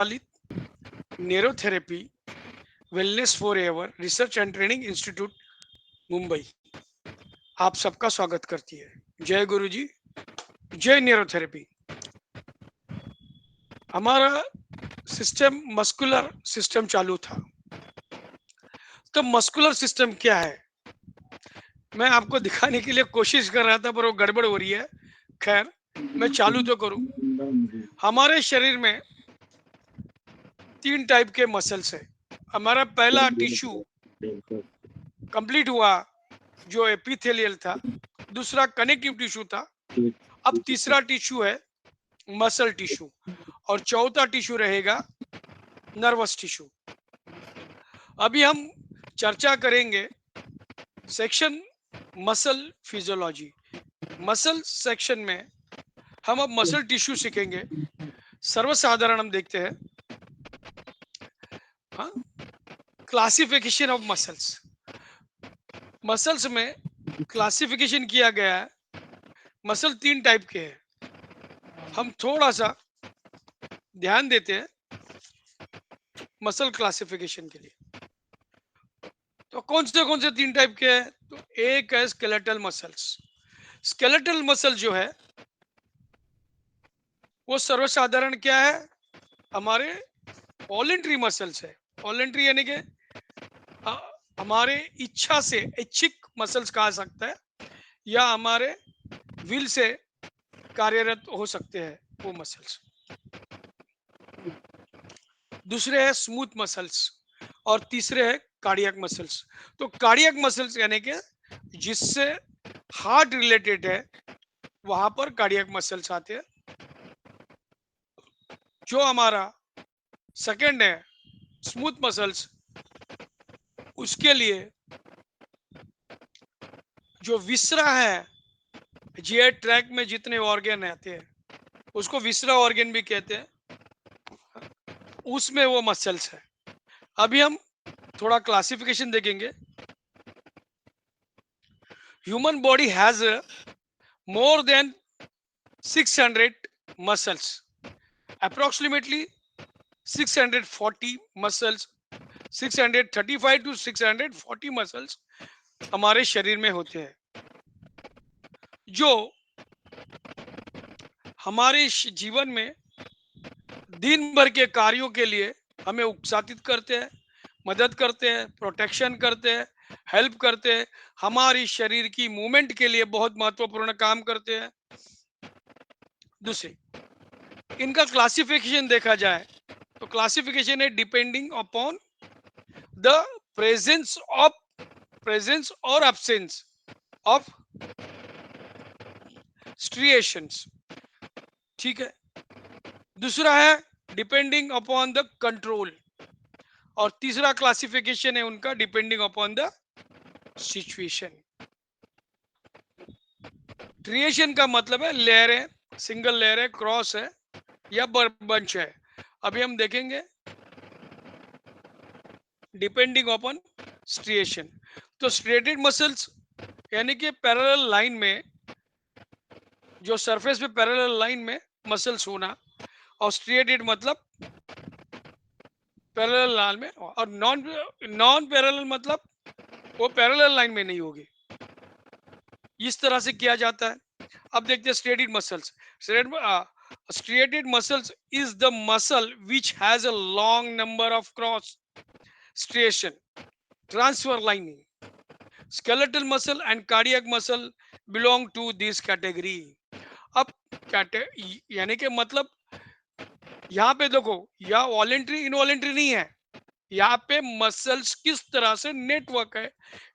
संचालित neurotherapy wellness for ever research and training institute Mumbai आप सबका स्वागत करती है। जय गुरु जी, जय न्यूरोथेरेपी। हमारा सिस्टम मस्कुलर सिस्टम चालू था। तो मस्कुलर सिस्टम क्या है, मैं आपको दिखाने के लिए कोशिश कर रहा था पर वो गड़बड़ हो रही है। खैर, मैं चालू तो करूं। हमारे शरीर में तीन टाइप के मसल्स है। हमारा पहला टिश्यू कंप्लीट हुआ जो एपिथेलियल था, दूसरा कनेक्टिव टिश्यू था, अब तीसरा टिश्यू है मसल टिश्यू और चौथा टिश्यू रहेगा नर्वस टिश्यू। अभी हम चर्चा करेंगे section muscle physiology. Muscle section में हम अब मसल टिश्यू सीखेंगे। सर्वसाधारण हम देखते हैं, हाँ, क्लासिफिकेशन ऑफ मसल्स। मसल्स में क्लासिफिकेशन किया गया है। मसल तीन टाइप के हैं। हम थोड़ा सा ध्यान देते हैं मसल क्लासिफिकेशन के लिए। तो कौन से तीन टाइप के हैं? तो एक है स्केलेटल मसल्स। स्केलेटल मसल जो है वो सर्वसाधारण क्या है, हमारे वॉलेंट्री मसल्स है। वॉलेंट्री यानी कि अ, हमारे इच्छा से ऐच्छिक मसल्स कहा सकता है, या हमारे विल से कार्यरत हो सकते हैं वो मसल्स। दूसरे है स्मूथ मसल्स और तीसरे है कार्डियक मसल्स। तो कार्डियक मसल्स यानी कि जिससे हार्ट रिलेटेड है वहां पर कार्डियक मसल्स आते हैं। जो हमारा सेकंड है स्मूथ मसल्स, उसके लिए जो विसरा है, जीआई ट्रैक में जितने ऑर्गन आते हैं उसको विसरा ऑर्गन भी कहते हैं, उसमें वो मसल्स है। अभी हम थोड़ा क्लासिफिकेशन देखेंगे। Human body has more than 600 muscles, approximately 640 muscles, 635 to 640 muscles हमारे शरीर में होते हैं, जो हमारे जीवन में दिन भर के कार्यों के लिए हमें उत्साहित करते हैं, मदद करते हैं, प्रोटेक्शन करते हैं, हेल्प करते हैं, हमारी शरीर की मूवमेंट के लिए बहुत महत्वपूर्ण काम करते हैं। दूसरी, इनका क्लासिफिकेशन देखा जाए तो क्लासिफिकेशन है depending upon the presence of presence और absence ऑफ स्ट्रिएशंस। ठीक है। दूसरा है डिपेंडिंग अपॉन द कंट्रोल, और तीसरा क्लासिफिकेशन है उनका डिपेंडिंग अपॉन द सिचुएशन। ट्रिएशन का मतलब है लेयर है, सिंगल लेयर है, क्रॉस है या बंच है। अभी हम देखेंगे डिपेंडिंग अपॉन स्ट्रिएशन। तो स्ट्रेटेड मसल्स यानी कि पैरेलल लाइन में, जो सरफेस पे पैरेलल लाइन में मसल्स होना, और स्ट्रिएटेड मतलब पैरेलल लाइन में, और नॉन नॉन पैरेलल मतलब वो पैरेलल लाइन में नहीं होगी। इस तरह से किया जाता है। अब देखते हैं striated muscles. Striated muscles is the muscle which has a long number of cross striation transfer lining. Skeletal muscle and cardiac muscle belong to this category. अब यानी कि मतलब यहाँ पे देखो, या वॉलेंट्री इनवॉलेंट्री नहीं है, यहाँ पे मसल्स किस तरह से नेटवर्क है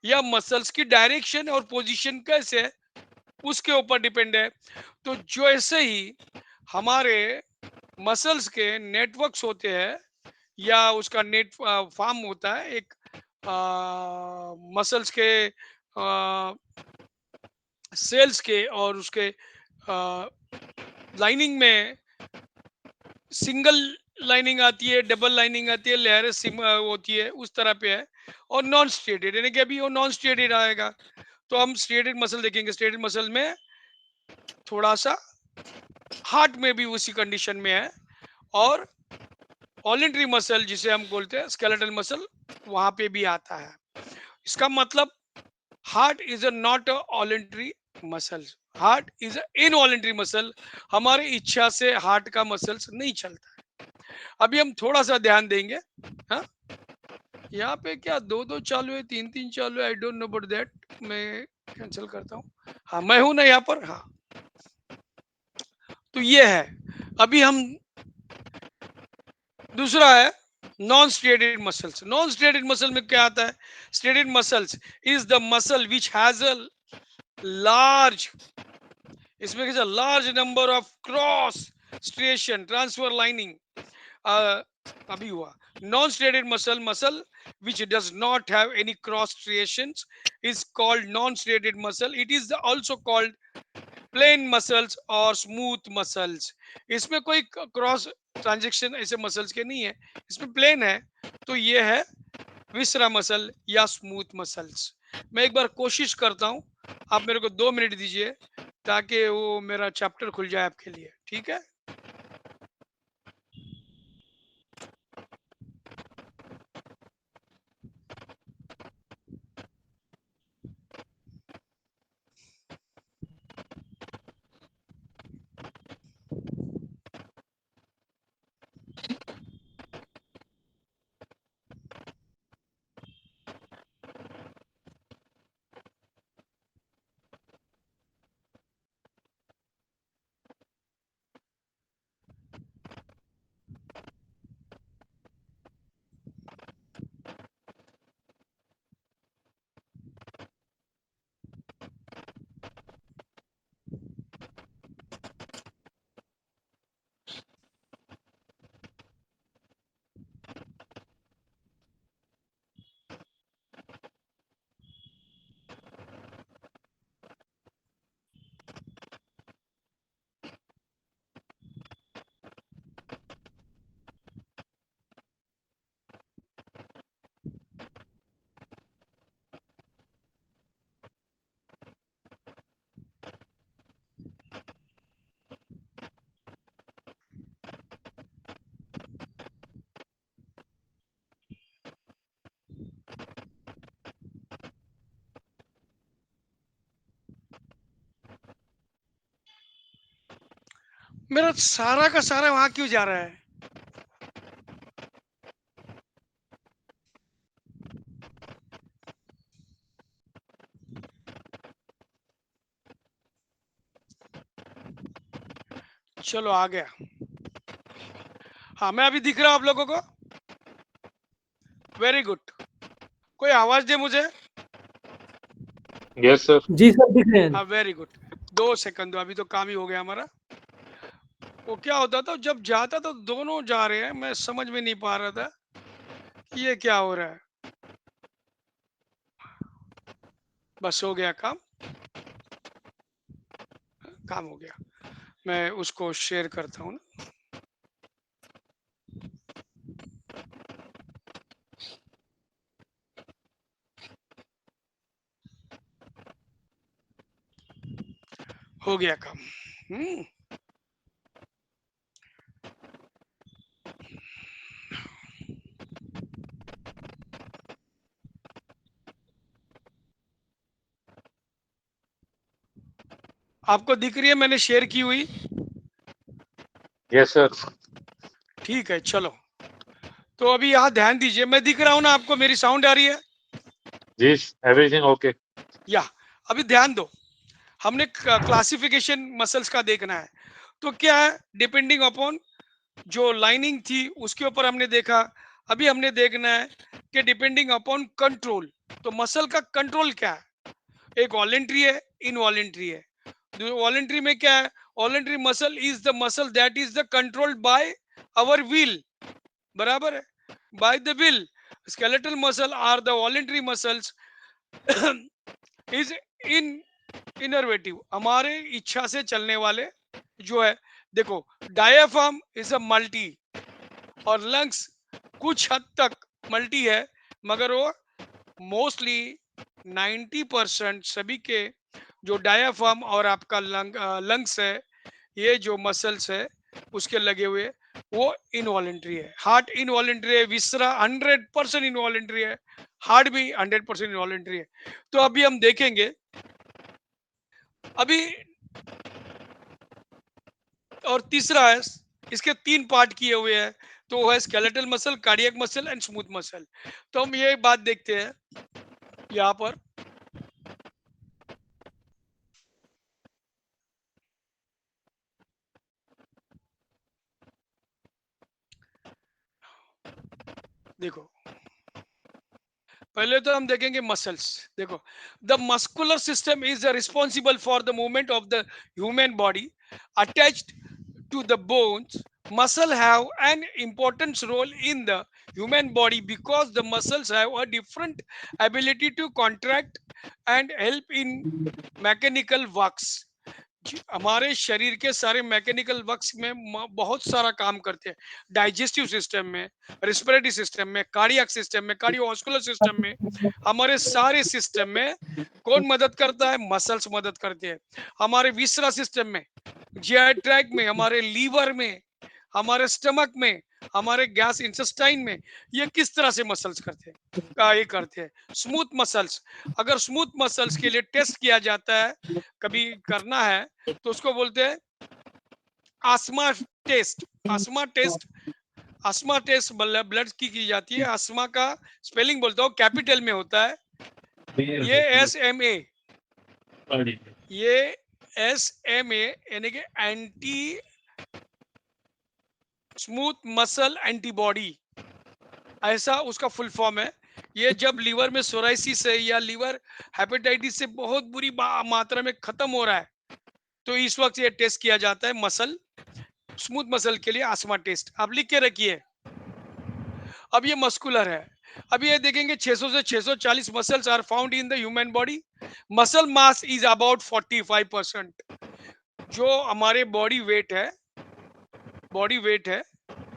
या मसल्स की डायरेक्शन और पोजीशन कैसे है उसके ऊपर डिपेंड है। तो जो ऐसे ही हमारे मसल्स के नेटवर्क्स होते हैं या उसका नेट फॉर्म होता है एक मसल्स के सेल्स के, और उसके लाइनिंग में सिंगल लाइनिंग आती है, डबल लाइनिंग आती है, लेयर होती है, उस तरह पे है। और नॉन स्ट्रेटेड यानी कि अभी वो नॉन स्ट्रेटेड आएगा। तो हम स्ट्रेटेड मसल देखेंगे। स्ट्रेटेड मसल में थोड़ा सा हार्ट में भी उसी कंडीशन में है, और वॉलेंट्री मसल जिसे हम बोलते हैं स्केलेटल मसल, वहां पे भी आता है। इसका मतलब heart is a not a voluntary muscle, heart is a involuntary muscle. हमारी इच्छा से हार्ट का मसल्स नहीं चलता है। अभी हम थोड़ा सा ध्यान देंगे। हाँ, यहाँ पे क्या दो दो चालू है, तीन तीन चालू है, I don't know about that. मैं कैंसिल करता हूँ। हाँ, मैं हूं ना यहाँ पर। हाँ, तो ये है। अभी हम दूसरा है non stated muscles. Non stated muscle में क्या आता है? Stated muscles is the muscle which has a large, इसमें क्या, large number of cross striation transfer lining. अभी हुआ non stated muscle, muscle which does not have any cross striations is called non-striated muscle. It is also called plain muscles और smooth muscles. इसमें कोई cross transaction ऐसे muscles के नहीं है, इसमें प्लेन है। तो ये है विसरा मसल या स्मूथ मसल्स। मैं एक बार कोशिश करता हूं, आप मेरे को 2 मिनट दीजिए ताकि वो मेरा चैप्टर खुल जाए आपके लिए, ठीक है? मेरा सारा का सारा वहां क्यों जा रहा है? चलो आ गया। हाँ, मैं अभी दिख रहा हूं आप लोगों को? Very good. कोई आवाज दे मुझे। Yes sir. जी सर, दिख रहे हैं। हाँ, वेरी गुड। 2 सेकंड दो, अभी तो काम ही हो गया हमारा। वो क्या होता था जब जाता तो दोनों जा रहे हैं, मैं समझ में नहीं पा रहा था कि ये क्या हो रहा है। बस हो गया काम, काम हो गया। मैं उसको शेयर करता हूँ ना। हो गया काम। आपको दिख रही है मैंने शेयर की हुई? Yes sir. ठीक है, चलो। तो अभी यहाँ ध्यान दीजिए, मैं दिख रहा हूँ ना आपको? मेरी साउंड आ रही है? जी, एवरीथिंग ओके। या अभी ध्यान दो, हमने क्लासिफिकेशन मसल्स का देखना है। तो क्या है, डिपेंडिंग अपॉन जो लाइनिंग थी उसके ऊपर हमने देखा। अभी हमने देखना है कि डिपेंडिंग अपॉन कंट्रोल, तो मसल का कंट्रोल क्या है? एक वॉलेंट्री है, इनवॉलेंट्री है। वॉलेंट्री में क्या है? Voluntary muscle is the muscle that is the controlled by our will, बराबर है, by the will. Skeletal muscle are the voluntary muscles is in innervative, हमारे इच्छा से चलने वाले जो है। देखो, डायाफ्राम इज अ मल्टी, और लंग्स कुछ हद तक मल्टी है, मगर वो मोस्टली 90% सभी के जो डायाफ्राम और आपका लंग्स है, ये जो मसल्स है उसके लगे हुए वो इनवॉलेंट्री है। हार्ट इनवॉलेंट्री है, विसरा 100% इनवॉलेंट्री है, हार्ट भी 100% इनवॉलेंट्री है। तो अभी हम देखेंगे अभी, और तीसरा है, इसके 3 पार्ट किए हुए हैं, तो वो है skeletal muscle, cardiac muscle and smooth muscle. तो हम ये बात देखते हैं यहाँ पर। देखो, पहले तो हम देखेंगे मसल्स। देखो, the muscular system is responsible for the movement of the human body attached to the bones. Muscle have an important role in the human body because the muscles have a different ability to contract and help in mechanical works. हमारे शरीर के सारे mechanical works में बहुत सारा काम करते हैं। डाइजेस्टिव सिस्टम में, रेस्पिरेटरी सिस्टम में, कार्डियक सिस्टम में, कार्डियोवास्कुलर सिस्टम में, हमारे सारे सिस्टम में कौन मदद करता है? मसल्स मदद करते हैं। हमारे विसरा सिस्टम में, जीआई ट्रैक में, हमारे लीवर में, हमारे स्टमक में, हमारे गैस इंटेस्टाइन में, ये किस तरह से मसल्स करते हैं? ये करते हैं स्मूथ मसल्स। अगर स्मूथ मसल्स के लिए टेस्ट किया जाता है, कभी करना है, तो उसको बोलते हैं आस्मा टेस्ट। आस्मा टेस्ट, आस्मा टेस्ट ब्लड की जाती है। आस्मा का स्पेलिंग बोलता हूँ, कैपिटल में होता है ये SMA, ये SMA यानी कि एंटी स्मूथ मसल एंटीबॉडी, ऐसा उसका फुल फॉर्म है। ये जब लीवर में सोराइसिस है या लीवर हेपेटाइटिस से बहुत बुरी मात्रा में खत्म हो रहा है, तो इस वक्त ये टेस्ट किया जाता है मसल, स्मूथ मसल के लिए आस्मा टेस्ट। आप लिख के रखिए। अब ये मस्कुलर है। अब ये देखेंगे 600 से 640 muscles are found in the human body. Muscle mass is about 45%। जो हमारे बॉडी वेट है, बॉडी वेट है,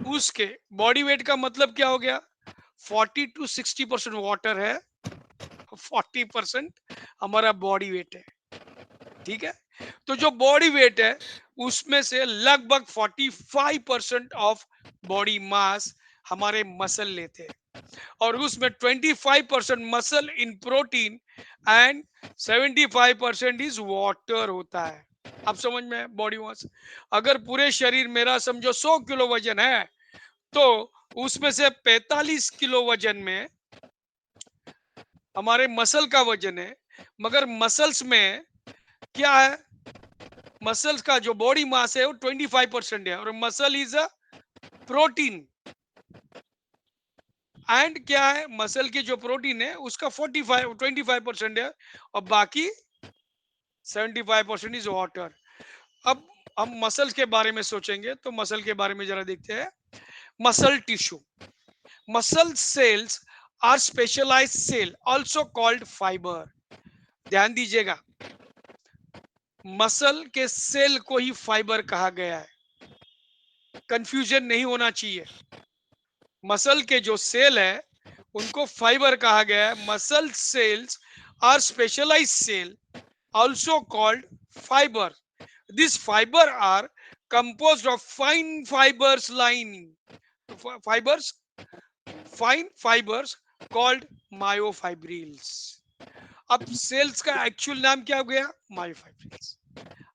उसके बॉडी वेट का मतलब क्या हो गया? 40 टू 60% वाटर है, 40% हमारा बॉडी वेट है। ठीक है, तो जो बॉडी वेट है उसमें से लगभग 45% ऑफ बॉडी मास हमारे मसल लेते हैं, और उसमें 25% muscle in protein and 75% is water होता है। अब समझ में? बॉडी मास, अगर पूरे शरीर मेरा समझो 100 किलो वजन है, तो उसमें से 45 किलो वजन में हमारे मसल का वजन है। मगर मसल्स में क्या है? मसल्स का जो बॉडी मास है वो 25% है, और muscle is a protein. And क्या है? मसल की जो प्रोटीन है उसका 25% है, और बाकी 75% इज वाटर। अब हम मसल्स के बारे में सोचेंगे, तो मसल के बारे में जरा देखते हैं। Muscle tissue, muscle cells are specialised cell also called fibre. ध्यान दीजिएगा, मसल के सेल को ही फाइबर कहा गया है, कंफ्यूजन नहीं होना चाहिए। मसल के जो सेल है उनको फाइबर कहा गया है। Muscle cells are specialised cell also called fibre. This fibre are composed of fine fibers lining fibers fine fibers called myofibrils. अब सेल्स का एक्चुअल नाम क्या हो गया? मायोफाइब्रिल्स।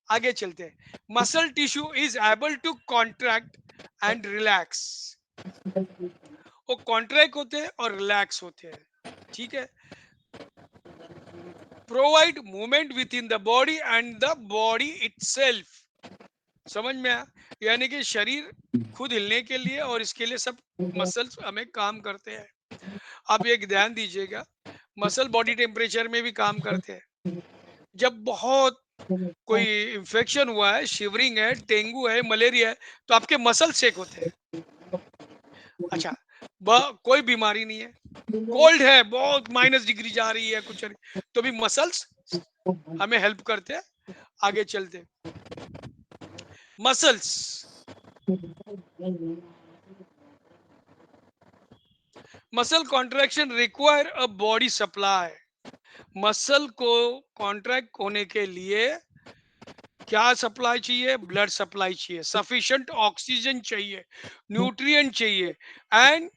आगे चलते हैं। Muscle tissue is able to contract and relax. वो कॉन्ट्रैक्ट होते हैं और रिलैक्स होते हैं। ठीक है, provide movement within the body and the body itself. समझ में आया? यानी कि शरीर खुद हिलने के लिए और इसके लिए सब मसल्स हमें काम करते हैं। आप एक ध्यान दीजिएगा, मसल बॉडी टेम्परेचर में भी काम करते हैं। जब बहुत कोई इंफेक्शन हुआ है, शिवरिंग है, डेंगू है, मलेरिया है, तो आपके मसल शेक होते हैं। अच्छा, कोई बीमारी नहीं है, कोल्ड है, बहुत -डिग्री जा रही है, कुछ नहीं, तो भी मसल्स हमें हेल्प करते हैं। आगे चलते, muscles, muscle contraction require a body supply. Muscle को कॉन्ट्रैक्ट होने के लिए क्या सप्लाई चाहिए? ब्लड सप्लाई चाहिए, सफिशिएंट ऑक्सीजन चाहिए, न्यूट्रिएंट चाहिए एंड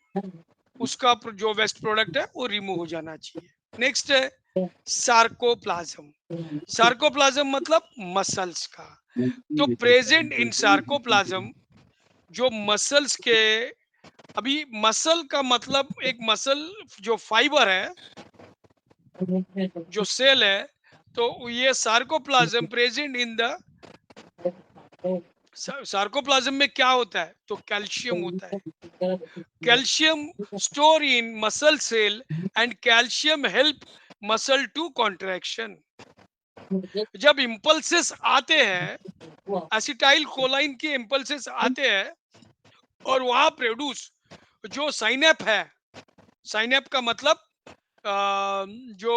उसका जो वेस्ट प्रोडक्ट है वो रिमूव हो जाना चाहिए। नेक्स्ट है सार्कोप्लाज्म। सार्कोप्लाज्म मतलब मसल्स का। तो प्रेजेंट इन सार्कोप्लाज्म जो मसल्स के, अभी मसल का मतलब एक मसल जो फाइबर है, जो सेल है, तो ये sarcoplasm present in the sarcoplasm में क्या होता है? तो कैल्शियम होता है। Calcium store in muscle cell and calcium help muscle to contraction. जब इम्पल्सेस आते हैं, एसिटाइल कोलाइन के इम्पल्सेस आते हैं और वहां प्रोड्यूस जो साइनेप है, साइनेप का मतलब जो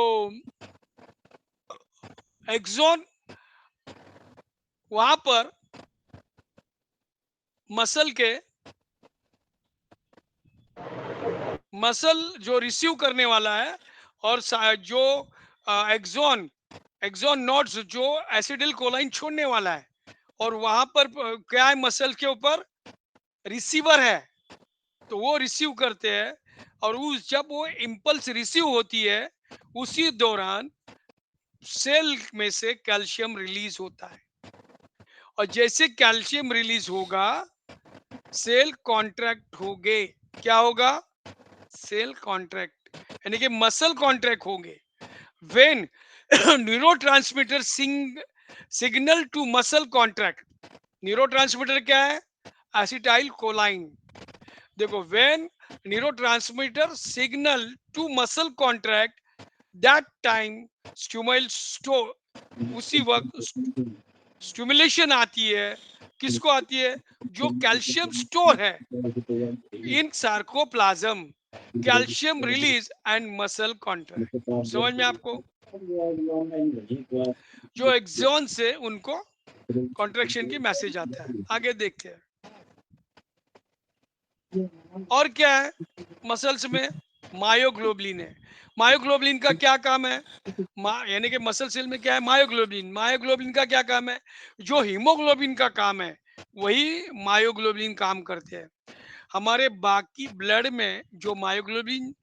एक्सॉन, वहां पर मसल के मसल जो रिसीव करने वाला है और जो एक्सॉन एक्सॉन नोड्स जो एसिडिल कोलाइन छोड़ने वाला है, और वहां पर क्या है, मसल के ऊपर रिसीवर है, तो वो रिसीव करते हैं। और उस जब वो इम्पल्स रिसीव होती है, उसी दौरान सेल में से कैल्शियम रिलीज होता है, और जैसे कैल्शियम रिलीज होगा सेल कॉन्ट्रैक्ट होंगे। क्या होगा? सेल कॉन्ट्रैक्ट, यानी कि मसल कॉन्ट्रैक्ट होंगे। When neurotransmitter signal to muscle contract. Neurotransmitter क्या है? Acetylcholine. देखो, when neurotransmitter signal to muscle contract, that time stimulus store, उसी वक्त स्टिमुलेशन आती है। किसको आती है? जो कैल्शियम स्टोर है in sarcoplasm, calcium release and muscle contract. समझ में आपको? जो एक्सॉन से उनको कॉन्ट्रैक्शन की मैसेज आता है। आगे देखते हैं और क्या है मसल्स में। मायोग्लोबिन है। मायोग्लोबिन का क्या काम है? यानी कि मसल सेल में क्या है? मायोग्लोबिन। मायोग्लोबिन का क्या काम है? जो हीमोग्लोबिन का काम है वही मायोग्लोबिन काम करते हैं। हमारे बाकी ब्लड में जो मायोग्लोबिन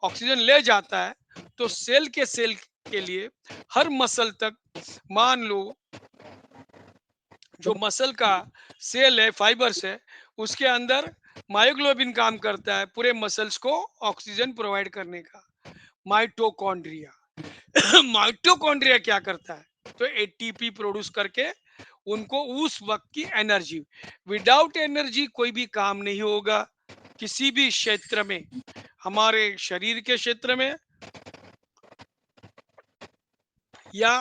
ऑक्सीजन ले जाता है, तो सेल के लिए हर मसल तक, मान लो जो मसल का सेल है, फाइबर्स है, उसके अंदर मायोग्लोबिन काम करता है पूरे मसल्स को ऑक्सीजन प्रोवाइड करने का। माइटोकॉन्ड्रिया माइटोकॉन्ड्रिया क्या करता है? तो एटीपी प्रोड्यूस करके उनको उस वक्त की एनर्जी, विदाउट एनर्जी कोई भी काम नहीं होगा किसी भी क्षेत्र में, हमारे शरीर के क्षेत्र में या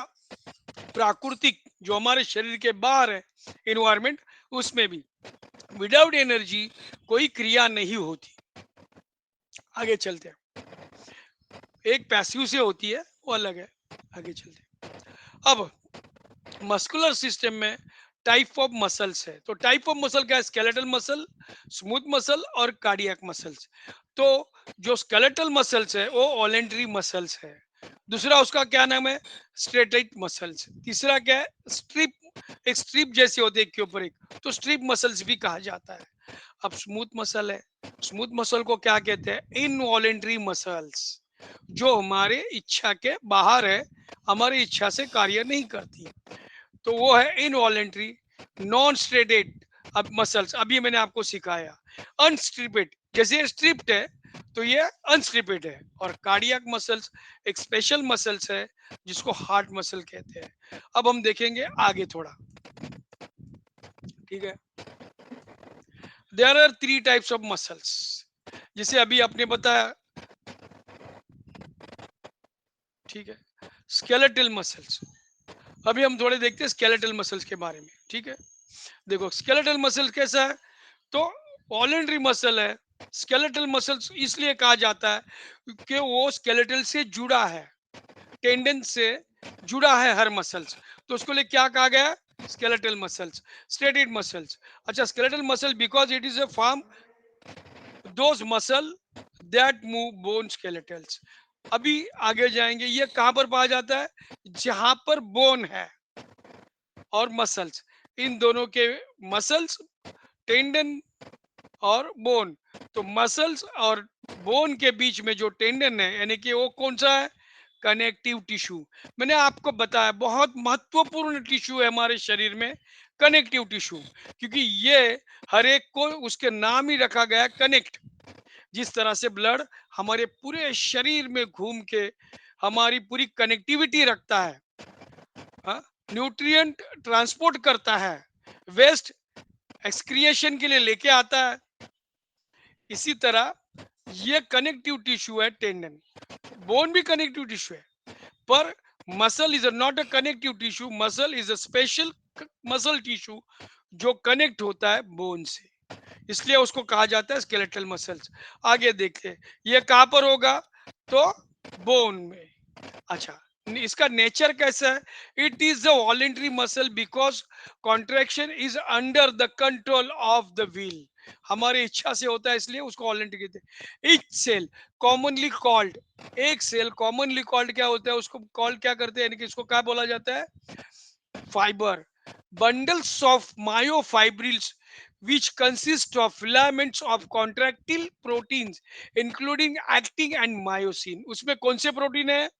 प्राकृतिक जो हमारे शरीर के बाहर है इन्वायरमेंट, उसमें भी विदाउट एनर्जी कोई क्रिया नहीं होती। आगे चलते हैं। एक पैसिव से होती है, वो अलग है। आगे चलते हैं। अब मस्कुलर सिस्टम में टाइप ऑफ मसल्स है। तो टाइप ऑफ मसल क्या है? स्केलेटल मसल, स्मूथ मसल और कार्डियक मसल्स। तो जो स्केलेटल मसल्स है वो वॉलेंटरी मसल्स है। दूसरा उसका क्या नाम है? स्ट्रेटेट मसल्स। तीसरा क्या है? स्ट्रिप, एक स्ट्रिप जैसे होते हैं एक के ऊपर एक, तो स्ट्रिप मसल्स भी कहा जाता है। अब स्मूथ मसल है। स्मूथ मसल को क्या कहते हैं? इनवॉलेंटरी मसल्स, जो हमारे इच्छा के बाहर है, हमारी इच्छा से कार्य नहीं करती, तो वो है इनवॉलेंटरी। नॉन स्ट्रेटेड अब मसल्स, अभी मैंने आपको सिखाया। अनस्ट्रिपेड, जैसे स्ट्रिप्ड है तो ये अनस्ट्रिपेड है। और कार्डियक मसल्स एक स्पेशल मसल्स है जिसको हार्ट मसल कहते हैं। अब हम देखेंगे आगे थोड़ा, ठीक है। There are 3 types of muscles, जिसे अभी आपने बताया, ठीक है। स्केलेटल मसल्स, अभी हम थोड़े देखते हैं स्केलेटल मसल्स के बारे में, ठीक है। देखो स्केलेटल मसल कैसा है? तो वॉलेंटरी मसल है। स्केलेटल मसल्स इसलिए कहा जाता है कि वो स्केलेटल से जुड़ा है, टेंडन से जुड़ा है हर मसल्स, तो उसको लिए क्या कहा गया? Skeletal muscles, striated muscles. अच्छा, skeletal muscle because it is a form those muscle that move bone skeletals. अभी आगे जाएंगे, ये कहां पर पाया जाता है? जहां पर बोन है, और मसल्स, इन दोनों के मसल्स, टेंडन और बोन। तो मसल्स और बोन के बीच में जो टेंडन है, यानी कि वो कौन सा है, कनेक्टिव टिश्यू। मैंने आपको बताया बहुत महत्वपूर्ण टिश्यू है हमारे शरीर में, कनेक्टिव टिश्यू, क्योंकि ये हर एक को उसके नाम ही रखा गया है, कनेक्ट। जिस तरह से ब्लड हमारे पूरे शरीर में घूम के हमारी पूरी कनेक्टिविटी रखता है, न्यूट्रिएंट ट्रांसपोर्ट करता है, वेस्ट एक्सक्रिएशन के लिए लेके आता है, इसी तरह ये कनेक्टिव टिश्यू है टेंडन। बोन भी कनेक्टिव टिश्यू है, पर muscle is not a connective tissue, muscle is a special muscle tissue जो कनेक्ट होता है बोन से, इसलिए उसको कहा जाता है स्केलेटल मसल्स। आगे देखते हैं ये कहां पर होगा, तो बोन में। अच्छा, इसका नेचर कैसा है, it is a voluntary muscle because contraction is under the control of the wheel, हमारी इच्छा से होता है, इसलिए उसको वॉलेंटरी कहते हैं। ईच सेल कॉमनली कॉल्ड, एक सेल कॉमनली कॉल्ड क्या होता है, उसको कॉल क्या करते हैं, यानी कि इसको क्या बोला जाता है, fibre, bundles of myofibrils which consist of filaments of contractile proteins including actin and myosin। उसमें कौन से प्रोटीन है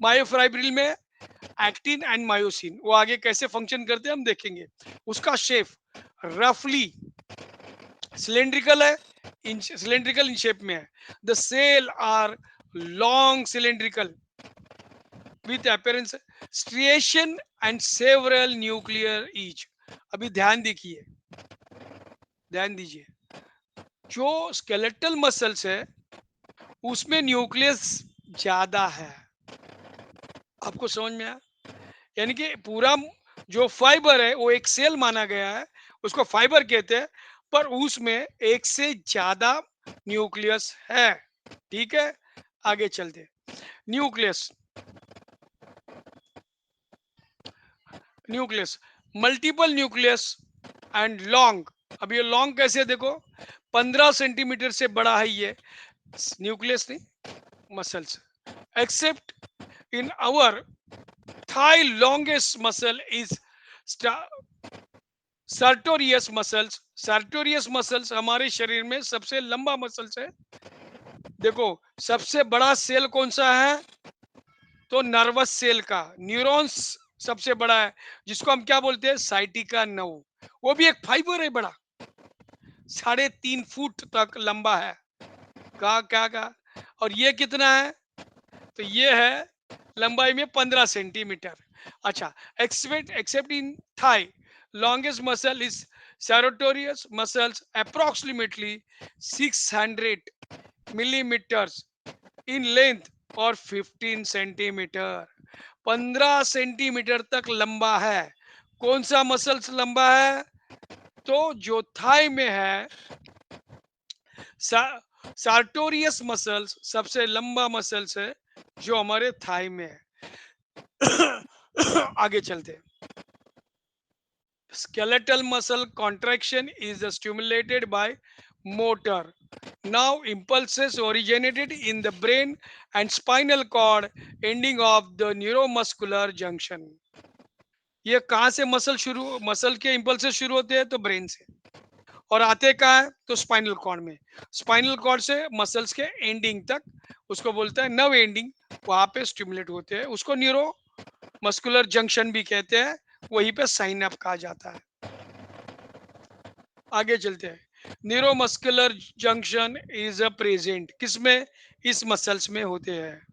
मायोफाइब्रिल में, एक्टिन एंड मायोसिन। वो आगे कैसे फंक्शन करते हैं हम देखेंगे। उसका शेप रफली सिलेंड्रिकल है, सिलेंड्रिकल इन शेप में है। The cell are long cylindrical with appearance striation and several nuclear each। अभी ध्यान दीजिए, जो स्केलेटल मसल्स है उसमें न्यूक्लियस ज्यादा है, आपको समझ में आया, यानी कि पूरा जो फाइबर है वो एक सेल माना गया है, उसको फाइबर कहते हैं, पर उसमें एक से ज्यादा न्यूक्लियस है। ठीक है, आगे चलते। Nucleus, nucleus, multiple nucleus and long. अब ये लॉन्ग कैसे, देखो 15 सेंटीमीटर से बड़ा है ये न्यूक्लियस, नहीं muscles, except in our thigh longest muscle is sartorius muscles. Sartorius muscles हमारे शरीर में सबसे लंबा मसल्स है। देखो सबसे बड़ा सेल कौन सा है, तो नर्वस सेल का, न्यूरॉन्स सबसे बड़ा है, जिसको हम क्या बोलते हैं, साइटिका नर्व। वो भी एक फाइबर है बड़ा, 3.5 फुट तक लंबा है। कहा क्या कहा, और ये कितना है, तो ये है लंबाई में 15 सेंटीमीटर। अच्छा, except except in thigh longest muscle is sartorius muscles approximately 600 millimeters in length और 15 सेंटीमीटर, 15 सेंटीमीटर तक लंबा है। कौन सा मसल्स लंबा है, तो जो थाई में है, सार्टोरियस मसल्स सबसे लंबा मसल्स है जो हमारे थाई में है। आगे चलते हैं। Skeletal muscle contraction is stimulated by motor. Now impulses originated in the brain and spinal cord ending of the neuromuscular junction। ये कहाँ से मसल शुरू, मसल के इंपल्सेस शुरू होते हैं, तो ब्रेन से, और आते कहाँ है, तो स्पाइनल कॉर्ड में। स्पाइनल कॉर्ड से मसल्स के एंडिंग तक, उसको बोलता है नर्व एंडिंग, वहां पे स्टिमुलेट होते हैं, उसको न्यूरो मस्कुलर जंक्शन भी कहते हैं, वहीं पे साइन अप कहा जाता है। आगे चलते हैं। Neuromuscular junction is a present किसमें, इस मसल्स में होते हैं।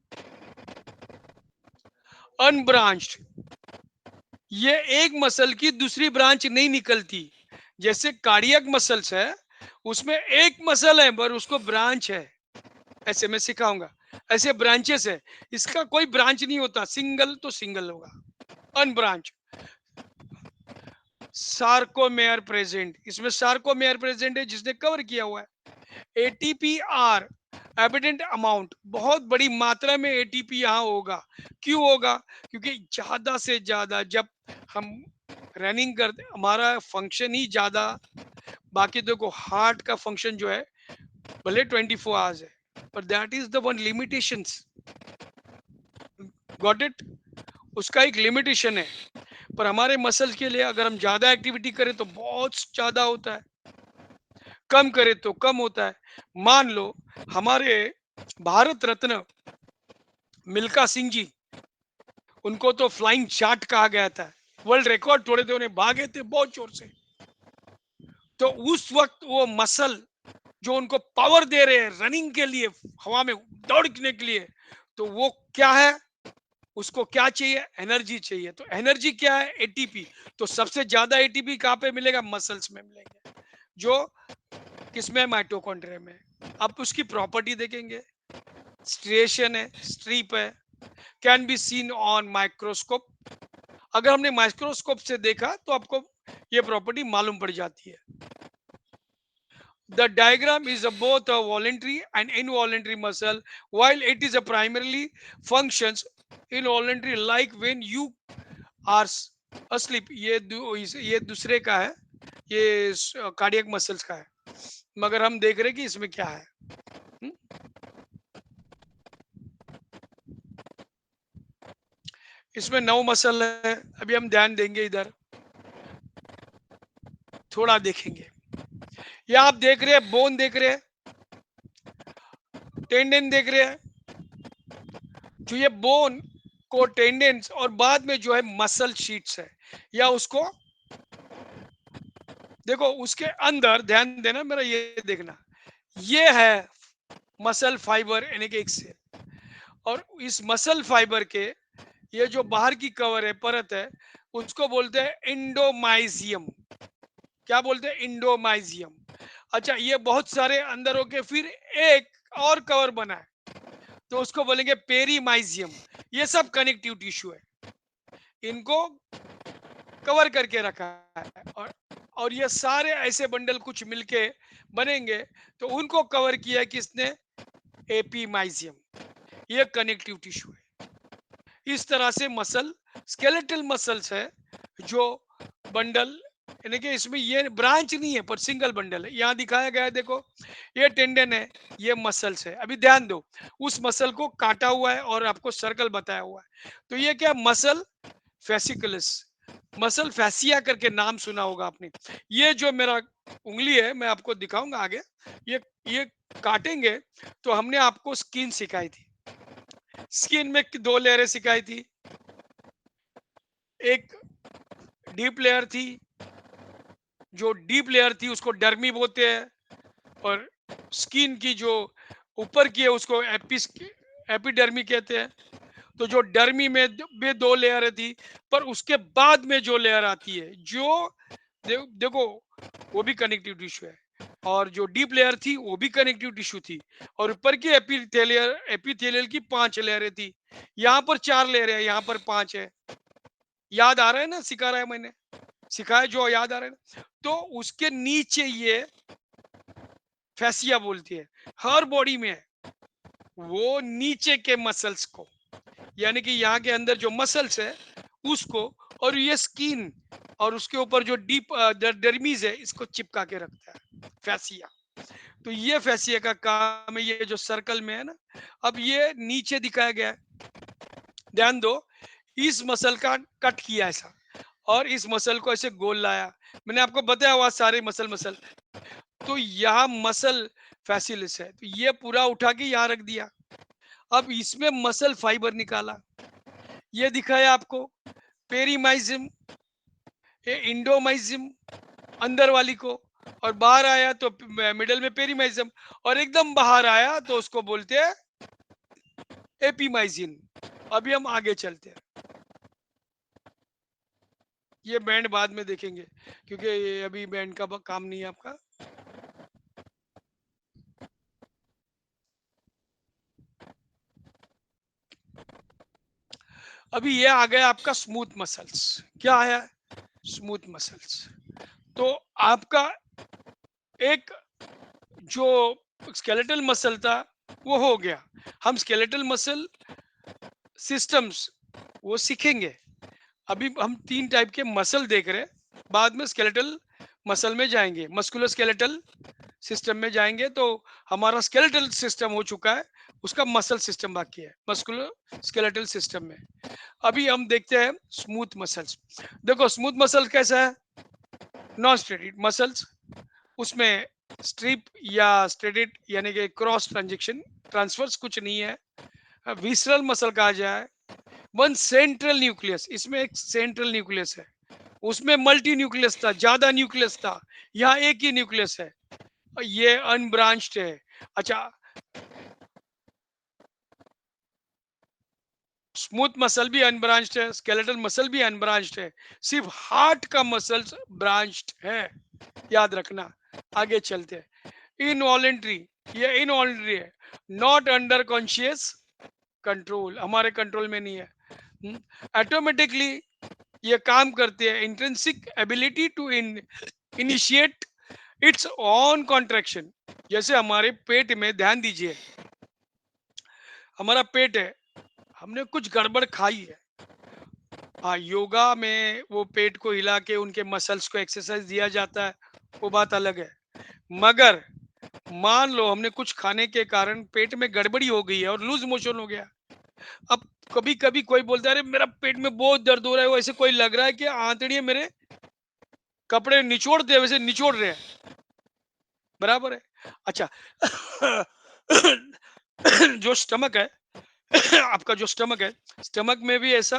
अनब्रांच्ड, ये एक मसल की दूसरी ब्रांच नहीं निकलती, जैसे कार्डियक मसल्स है, उसमें एक मसल है पर उसको ब्रांच है, ऐसे मैं सिखाऊंगा, ऐसे ब्रांचेस है, इसका कोई ब्रांच नहीं होता, सिंगल तो सिंगल होगा, अनब्रांच। सार्कोमेयर प्रेजेंट, इसमें सार्कोमेयर प्रेजेंट है जिसने कवर किया हुआ है। एटीपीआर एबिडेंट अमाउंट, बहुत बड़ी मात्रा में एटीपी यहाँ होगा। क्यों होगा, क्योंकि ज्यादा से ज्यादा जब हम रनिंग करते, हमारा फंक्शन ही ज्यादा, बाकी देखो हार्ट का फंक्शन जो है भले 24 आवर्स है, पर that is the one limitations, got it, उसका एक लिमिटेशन है। पर हमारे मसल के लिए अगर हम ज्यादा एक्टिविटी करें तो बहुत ज्यादा होता है, कम करें तो कम होता है। मान लो हमारे भारत रत्न मिल्खा सिंह जी, उनको तो फ्लाइंग चार्ट कहा गया था, वर्ल्ड रिकॉर्ड तोड़े थे, उन्हें भागे थे बहुत जोर से। तो उस वक्त वो मसल जो उनको पावर दे रहे हैं रनिंग के लिए, हवा में दौड़ने के लिए, तो वो क्या है, उसको क्या चाहिए, एनर्जी चाहिए। तो एनर्जी क्या है, एटीपी। तो सबसे ज्यादा एटीपी कहाँ पे मिलेगा, मसल्स में मिलेंगे, जो किसमें, माइटोकॉन्ड्रिया में। अब उसकी प्रॉपर्टी देखेंगे, स्ट्रिएशन है, स्ट्रीप है, can be seen on microscope. अगर हमने माइक्रोस्कोप से देखा तो आपको ये प्रॉपर्टी मालूम पड़ जाती है। The diagram is a both a voluntary and involuntary muscle, while it is a primarily functions involuntary, like when you are asleep. ये दूसरे का है, ये कार्डियक मसल्स का है, मगर हम देख रहे हैं कि इसमें क्या है। हुँ? इसमें 9 मसल है। अभी हम ध्यान देंगे इधर, थोड़ा देखेंगे। या आप देख रहे हैं, बोन देख रहे हैं, टेंडन देख रहे हैं। जो ये बोन को टेंडेंस और बाद में जो है मसल शीट्स है, या उसको देखो, उसके अंदर ध्यान देना, मेरा ये देखना, ये है मसल फाइबर यानी कि एक सेल। और इस मसल फाइबर के ये जो बाहर की कवर है, परत है, उसको बोलते हैं इंडोमाइजियम। क्या बोलते हैं, इंडोमाइजियम। अच्छा, ये बहुत सारे अंदर होके फिर एक और कवर बना है, तो उसको बोलेंगे पेरीमाइजियम। ये सब कनेक्टिव टिश्यू है, इनको कवर करके रखा है। और ये सारे ऐसे बंडल कुछ मिलके बनेंगे, तो उनको कवर किया है किसने, एपीमाइजियम। ये कनेक्टिव टिश्यू है। इस तरह से मसल, स्केलेटल मसल्स है जो बंडल, यानी कि इसमें ये ब्रांच नहीं है पर सिंगल बंडल है। यहाँ दिखाया गया है, देखो, ये टेंडन है, ये मसल्स है। अभी ध्यान दो, उस मसल को काटा हुआ है और आपको सर्कल बताया हुआ है। तो ये क्या, मसल फेसिकुलस, मसल फैसिया करके नाम सुना होगा आपने। ये जो मेरा उंगली है, मैं आपको दिखाऊंगा आगे, ये काटेंगे तो हमने आपको स्किन सिखाई थी। स्किन में 2 लेयरें सिखाई थी, एक डीप लेयर थी, जो डीप लेयर थी उसको डर्मी बोलते हैं, और स्किन की जो ऊपर की है उसको एपिडर्मी कहते हैं। तो जो डर्मी में भी 2 लेयर थी, पर उसके बाद में जो लेयर आती है, जो देखो, वो भी कनेक्टिव टिश्यू है। और जो डीप लेयर थी वो भी कनेक्टिव टिश्यू थी। और ऊपर की एपिथेलियल की 5 लेयरें थी। यहाँ पर 4 लेयर है, यहाँ पर 5 है। याद आ रहा है ना, सिखा रहा है मैंने, सिखाया जो, याद आ रहा है ना। तो उसके नीचे ये फैसिया बोलती है, हर बॉडी में है। वो नीचे के मसल्स को, यानी कि यहाँ के अंदर जो मसल्स है उसको, और ये स्किन और उसके ऊपर जो डीप डर्मीज है, इसको चिपका के रखता है फैसिया। तो ये फैसिया का काम है, ये जो सर्कल में है ना। अब ये नीचे दिखाया गया है, ध्यान दो, इस मसल का कट किया ऐसा, और इस मसल को ऐसे गोल लाया। मैंने आपको बताया हुआ सारे मसल मसल। तो यहाँ मसल फैसिलिस है, तो ये पूरा उठा के यहाँ रख दिया। अब इसमें मसल फाइबर निकाला, ये दिखाया आपको पेरीमाइजिम, ये इंडोमाइजिम अंदर वाली को, और बाहर आया तो मिडल में पेरीमाइजिम, और एकदम बाहर आया तो उसको बोलते हैं एपीमाइजिन। अभी हम आगे चलते हैं, ये बैंड बाद में देखेंगे, क्योंकि ये अभी बैंड का काम नहीं है आपका। अभी ये आ गया आपका स्मूथ मसल्स। क्या है, स्मूथ मसल्स। तो आपका एक जो स्केलेटल मसल था वो हो गया। हम स्केलेटल मसल सिस्टम्स वो सीखेंगे। अभी हम 3 टाइप के मसल देख रहे हैं, बाद में स्केलेटल मसल में जाएंगे, मस्कुलर स्केलेटल, सिस्टम में जाएंगे तो हमारा स्केलेटल सिस्टम हो चुका है, उसका मसल सिस्टम बाकी है, मस्कुलर स्केलेटल सिस्टम में। अभी हम देखते हैं स्मूथ मसल्स। देखो स्मूथ मसल कैसा है, नॉन स्टेटिक मसल्स, उसमें स्ट्रिप या स्ट्रेटेड यानी कि क्रॉस ट्रांजेक्शन ट्रांसफर्स कुछ नहीं है। विसरल मसल कहा जाए, वन सेंट्रल न्यूक्लियस, इसमें एक सेंट्रल न्यूक्लियस है, उसमें मल्टी न्यूक्लियस था, ज्यादा न्यूक्लियस था, यहाँ एक ही न्यूक्लियस है, ये अनब्रांच्ड है। अच्छा, स्मूथ मसल भी अनब्रांच्ड है, स्केलेटल मसल भी अनब्रांच्ड है, सिर्फ हार्ट का मसल्स ब्रांच्ड है, याद रखना। आगे चलते हैं, इनवॉलेंट्री, ये इनवॉलेंट्री है, नॉट अंडर कॉन्शियस कंट्रोल, हमारे कंट्रोल में नहीं है, ऑटोमेटिकली ये काम करते हैं, intrinsic ability to initiate its own contraction. जैसे हमारे पेट में, ध्यान दीजिए, हमारा पेट है, हमने कुछ गड़बड़ खाई है, हाँ योगा में वो पेट को हिला के उनके मसल्स को एक्सरसाइज दिया जाता है, वो बात अलग है। मगर मान लो हमने कुछ खाने के कारण पेट में गड़बड़ी हो गई है और लूज मोशन हो गया, अब कभी कभी कोई बोलता है अरे मेरा पेट में बहुत दर्द हो रहा है, वो ऐसे कोई लग रहा है कि आंतड़ियां मेरे कपड़े निचोड़ते हैं, वैसे निचोड़ रहे हैं, बराबर है। अच्छा जो स्टमक है आपका जो स्टमक है, स्टमक में भी ऐसा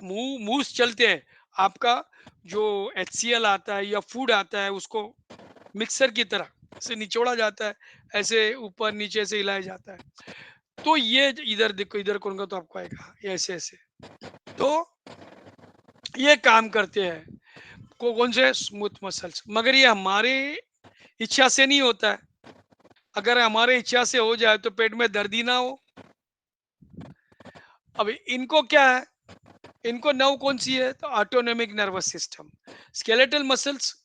मुंह मुंह चलते हैं, आपका जो HCl आता है या फूड आता है उसको मिक्सर की तरह से निचोड़ा जाता है, ऐसे ऊपर नीचे से हिलाया जाता है। तो ये इधर देखो, इधर करूंगा तो आपको आएगा, ये ऐसे ऐसे, तो ये काम करते हैं, कौन से स्मूथ मसल्स, मगर ये हमारे इच्छा से नहीं होता है। अगर हमारे इच्छा से हो जाए तो पेट में दर्द ही ना हो। अब इनको क्या है, इनको नर्व कौन सी है, तो autonomic nervous system, skeletal muscles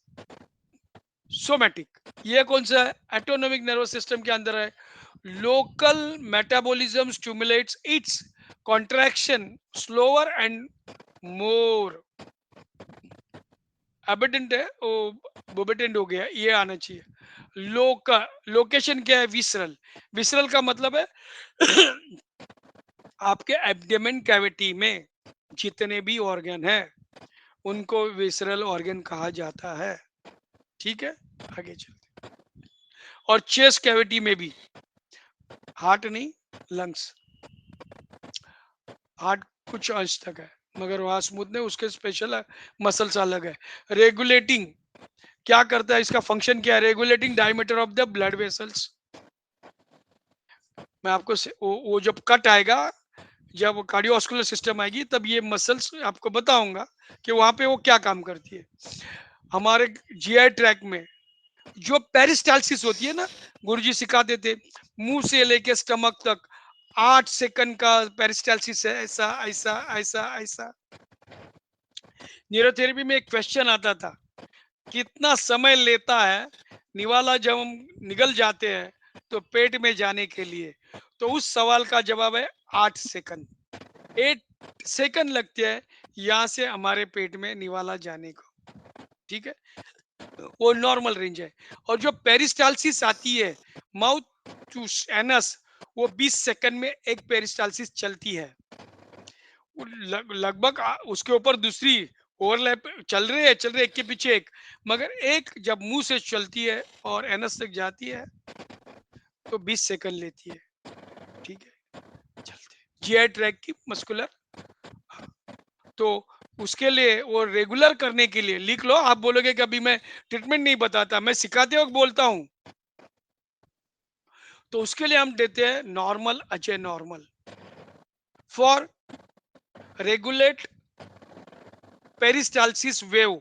somatic, ये कौन सा है, ऑटोनोमिक नर्वस सिस्टम के अंदर है। Local metabolism stimulates it's contraction slower and more abundant है, वो बोबेटेंट हो गया, ये आना चाहिए। लोकेशन क्या है, विसरल, विसरल का मतलब है आपके एब्डोमेन कैविटी में जितने भी ऑर्गन है उनको विसरल ऑर्गन कहा जाता है, ठीक है। आगे चलते, और चेस्ट कैविटी में भी, हार्ट नहीं, लंग्स, हार्ट कुछ अंश तक है, मगर वहां स्मूथ नहीं, उसके स्पेशल मसल्स अलग है। रेगुलेटिंग, क्या करता है, इसका फंक्शन क्या है, regulating diameter of the blood vessels. मैं आपको वो जब कट आएगा, जब कार्डियोवास्कुलर सिस्टम आएगी तब ये मसल्स आपको बताऊंगा कि वहां पे वो क्या काम करती है। हमारे GI ट्रैक में जो पेरिस्टालसिस होती है ना, गुरुजी सिखाते थे, मुंह से लेके स्टमक तक 8 सेकंड का पेरिस्टालसिस है, ऐसा ऐसा ऐसा ऐसा। न्यूरोथेरेपी में एक क्वेश्चन आता था, कितना समय लेता है निवाला जब हम निगल जाते हैं तो पेट में जाने के लिए, तो उस सवाल का जवाब है 8 सेकंड। 8 सेकंड लगते हैं यहाँ से हमारे पेट में निवाला जाने को, ठीक है, वो नॉर्मल रेंज है। और जो पेरिस्टालसिस आती है माउथ टू एनस, वो 20 सेकंड में एक पेरिस्टालसिस चलती है, लगभग उसके ऊपर दूसरी ओवरलैप चल रहे एक के पीछे एक, मगर एक जब मुंह से चलती है और एनस तक जाती है तो 20 सेकंड लेती है, ठीक है। चलते GI ट्रैक की मस्कुलर, तो उसके लिए वो रेगुलर करने के लिए लिख लो, आप बोलोगे कि अभी मैं ट्रीटमेंट नहीं बताता, मैं सिखाते वक्त बोलता हूं, तो उसके लिए हम देते हैं normal Ajay normal for regulate peristalsis wave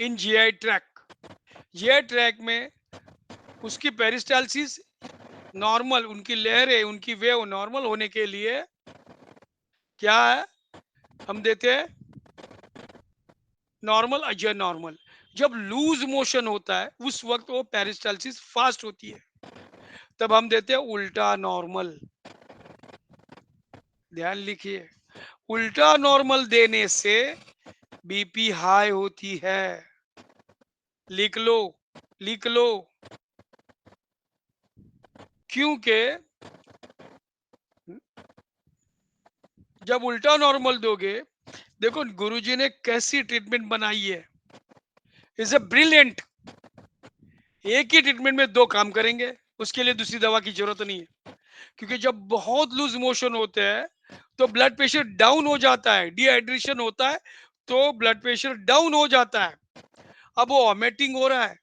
in GI track. GI track में उसकी पेरिस्टालसिस नॉर्मल, उनकी लहरें, उनकी वेव नॉर्मल होने के लिए क्या है, हम देते हैं नॉर्मल अजय नॉर्मल। जब लूज मोशन होता है उस वक्त वो पेरिस्टालसिस फास्ट होती है, तब हम देते हैं उल्टा नॉर्मल। ध्यान लिखिए, उल्टा नॉर्मल देने से BP हाई होती है, लिख लो, लिख लो, क्योंकि जब उल्टा नॉर्मल दोगे, देखो गुरुजी ने कैसी ट्रीटमेंट बनाई है, इज ए ब्रिलियंट। एक ही ट्रीटमेंट में दो काम करेंगे, उसके लिए दूसरी दवा की जरूरत नहीं है। क्योंकि जब बहुत लूज मोशन होते हैं तो ब्लड प्रेशर डाउन हो जाता है, डिहाइड्रेशन होता है तो ब्लड प्रेशर डाउन हो जाता है। अब वो वॉमिटिंग हो रहा है,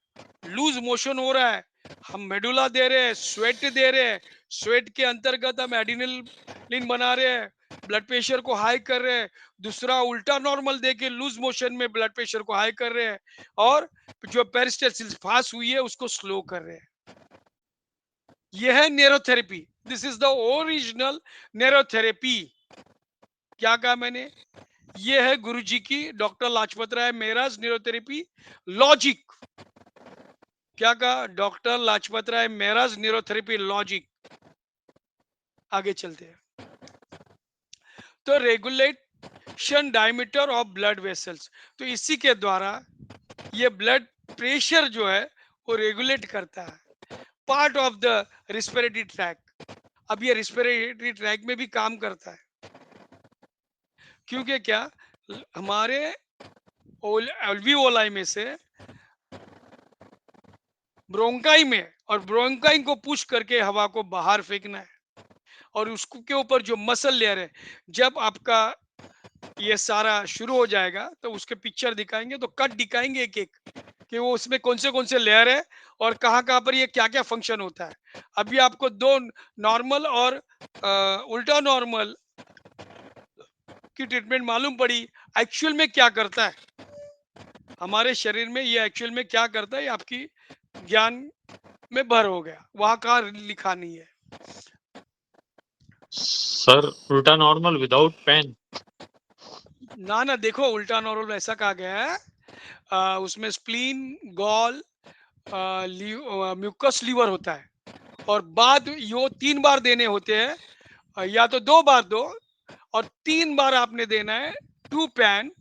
लूज मोशन हो रहा है, हम मेडुला दे रहे हैं, स्वेट दे रहे हैं, स्वेट के अंतर्गत हम एडिनलिन बना रहे हैं, ब्लड प्रेशर को हाई कर रहे हैं, दूसरा उल्टा नॉर्मल दे के लूज मोशन में ब्लड प्रेशर को हाई कर रहे हैं, और जो पेरिस्टल्सिस फास्ट हुई है उसको स्लो कर रहे हैं। यह है नेरोथेरेपी, दिस इज द ओरिजिनल नेरोथेरेपी। क्या कहा मैंने? ये है गुरुजी की, doctor Lajpat Rai Mehraj neurotherapy logic. क्या कहा? Doctor Lajpat Rai Mehraj neurotherapy logic. आगे चलते हैं। तो regulation diameter of blood vessels, तो इसी के द्वारा ये ब्लड प्रेशर जो है वो रेगुलेट करता है, part of the respiratory track. अब ये रिस्पिरेटरी ट्रैक में भी काम करता है, क्योंकि क्या, हमारे एल्वियोलाई में से ब्रोंकाई में, और ब्रोंकाई को पुश करके हवा को बाहर फेंकना है, और उसको के ऊपर जो मसल लेयर है, जब आपका ये सारा शुरू हो जाएगा तो उसके पिक्चर दिखाएंगे, तो कट दिखाएंगे एक एक कि वो उसमें कौन से लेयर है और कहाँ पर ये क्या क्या फंक्शन होता है। अभी आपको दो नॉर्मल और उल्टा नॉर्मल की ट्रीटमेंट मालूम पड़ी। एक्चुअल में क्या करता है हमारे शरीर में, ये एक्चुअल में क्या करता है, ये आपकी ज्ञान में भर हो गया, वहां का लिखा नहीं है। सर उल्टा नॉर्मल विदाउट पेन। ना देखो, उल्टा नॉर्मल ऐसा कहा गया है, उसमें स्प्लीन, गॉल, म्यूकस लीवर होता है, और बाद यो 3 बार देने होते हैं, या तो 2 बार दो, और 3 बार आपने देना है। 2 पैन,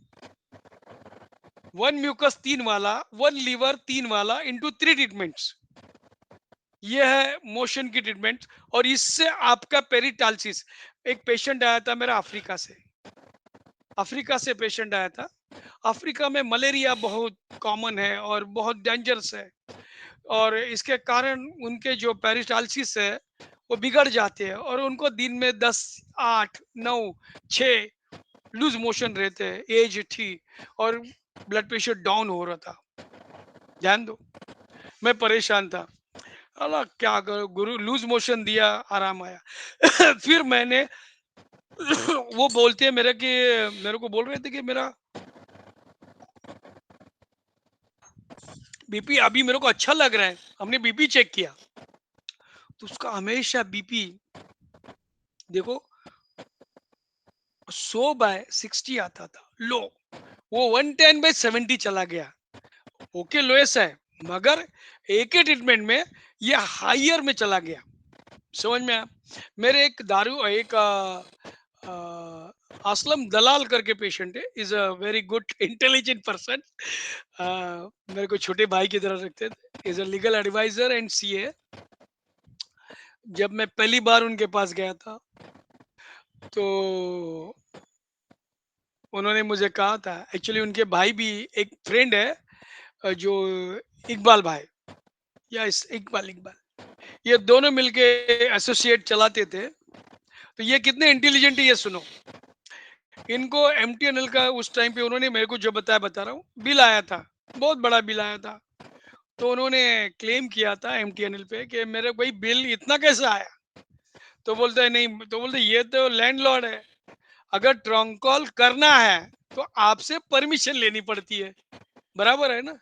1 म्यूकस 3 वाला, 1 लीवर 3 वाला, इंटू 3 ट्रीटमेंट्स। ये है मोशन की ट्रीटमेंट। और इससे आपका पेरिटालसिस, एक पेशेंट आया था मेरा अफ्रीका से पेशेंट आया था। अफ्रीका में मलेरिया बहुत कॉमन है और बहुत डेंजरस है, और इसके कारण उनके जो पेरिस्टालसिस है वो बिगड़ जाते हैं, और उनको दिन में 10, 8, 9, 6 लूज मोशन रहते हैं, एज थी, और ब्लड प्रेशर डाउन हो रहा था। ध्यान दो, मैं परेशान था, अल्लाह क्या करो, गुरु लूज मोशन दिया, आराम आया। फिर मैंने वो बोलते हैं मेरे को बोल रहे थे कि मेरा बीपी अभी मेरे को अच्छा लग रहा है। हमने बीपी चेक किया तो उसका हमेशा बीपी देखो 100/60 आता था लो, वो 110/70 चला गया। ओके लोएस है, मगर एक ही ट्रीटमेंट में ये हाइयर में चला गया। समझ में आया? मेरे एक असलम दलाल करके पेशेंट है, is a very good intelligent person, मेरे को छोटे भाई की तरह रखते थे, is a legal adviser and CA. जब मैं पहली बार उनके पास गया था तो उन्होंने मुझे कहा था, एक्चुअली उनके भाई भी एक फ्रेंड है, जो इकबाल भाई, या इकबाल इकबाल, ये दोनों मिलके एसोसिएट चलाते थे। तो ये कितने इंटेलिजेंट है ये सुनो। इनको एमटीएनएल का उस टाइम पे उन्होंने मेरे को जो बताया, बता रहा हूँ, बिल आया था, बहुत बड़ा बिल आया था। तो उन्होंने क्लेम किया था एमटीएनएल पे कि मेरे भाई बिल इतना कैसे आया। तो बोलते हैं नहीं, तो बोलते ये तो लैंडलॉर्ड है, अगर ट्रंक कॉल करना है तो आपसे परमिशन लेनी पड़ती है, बराबर है ना।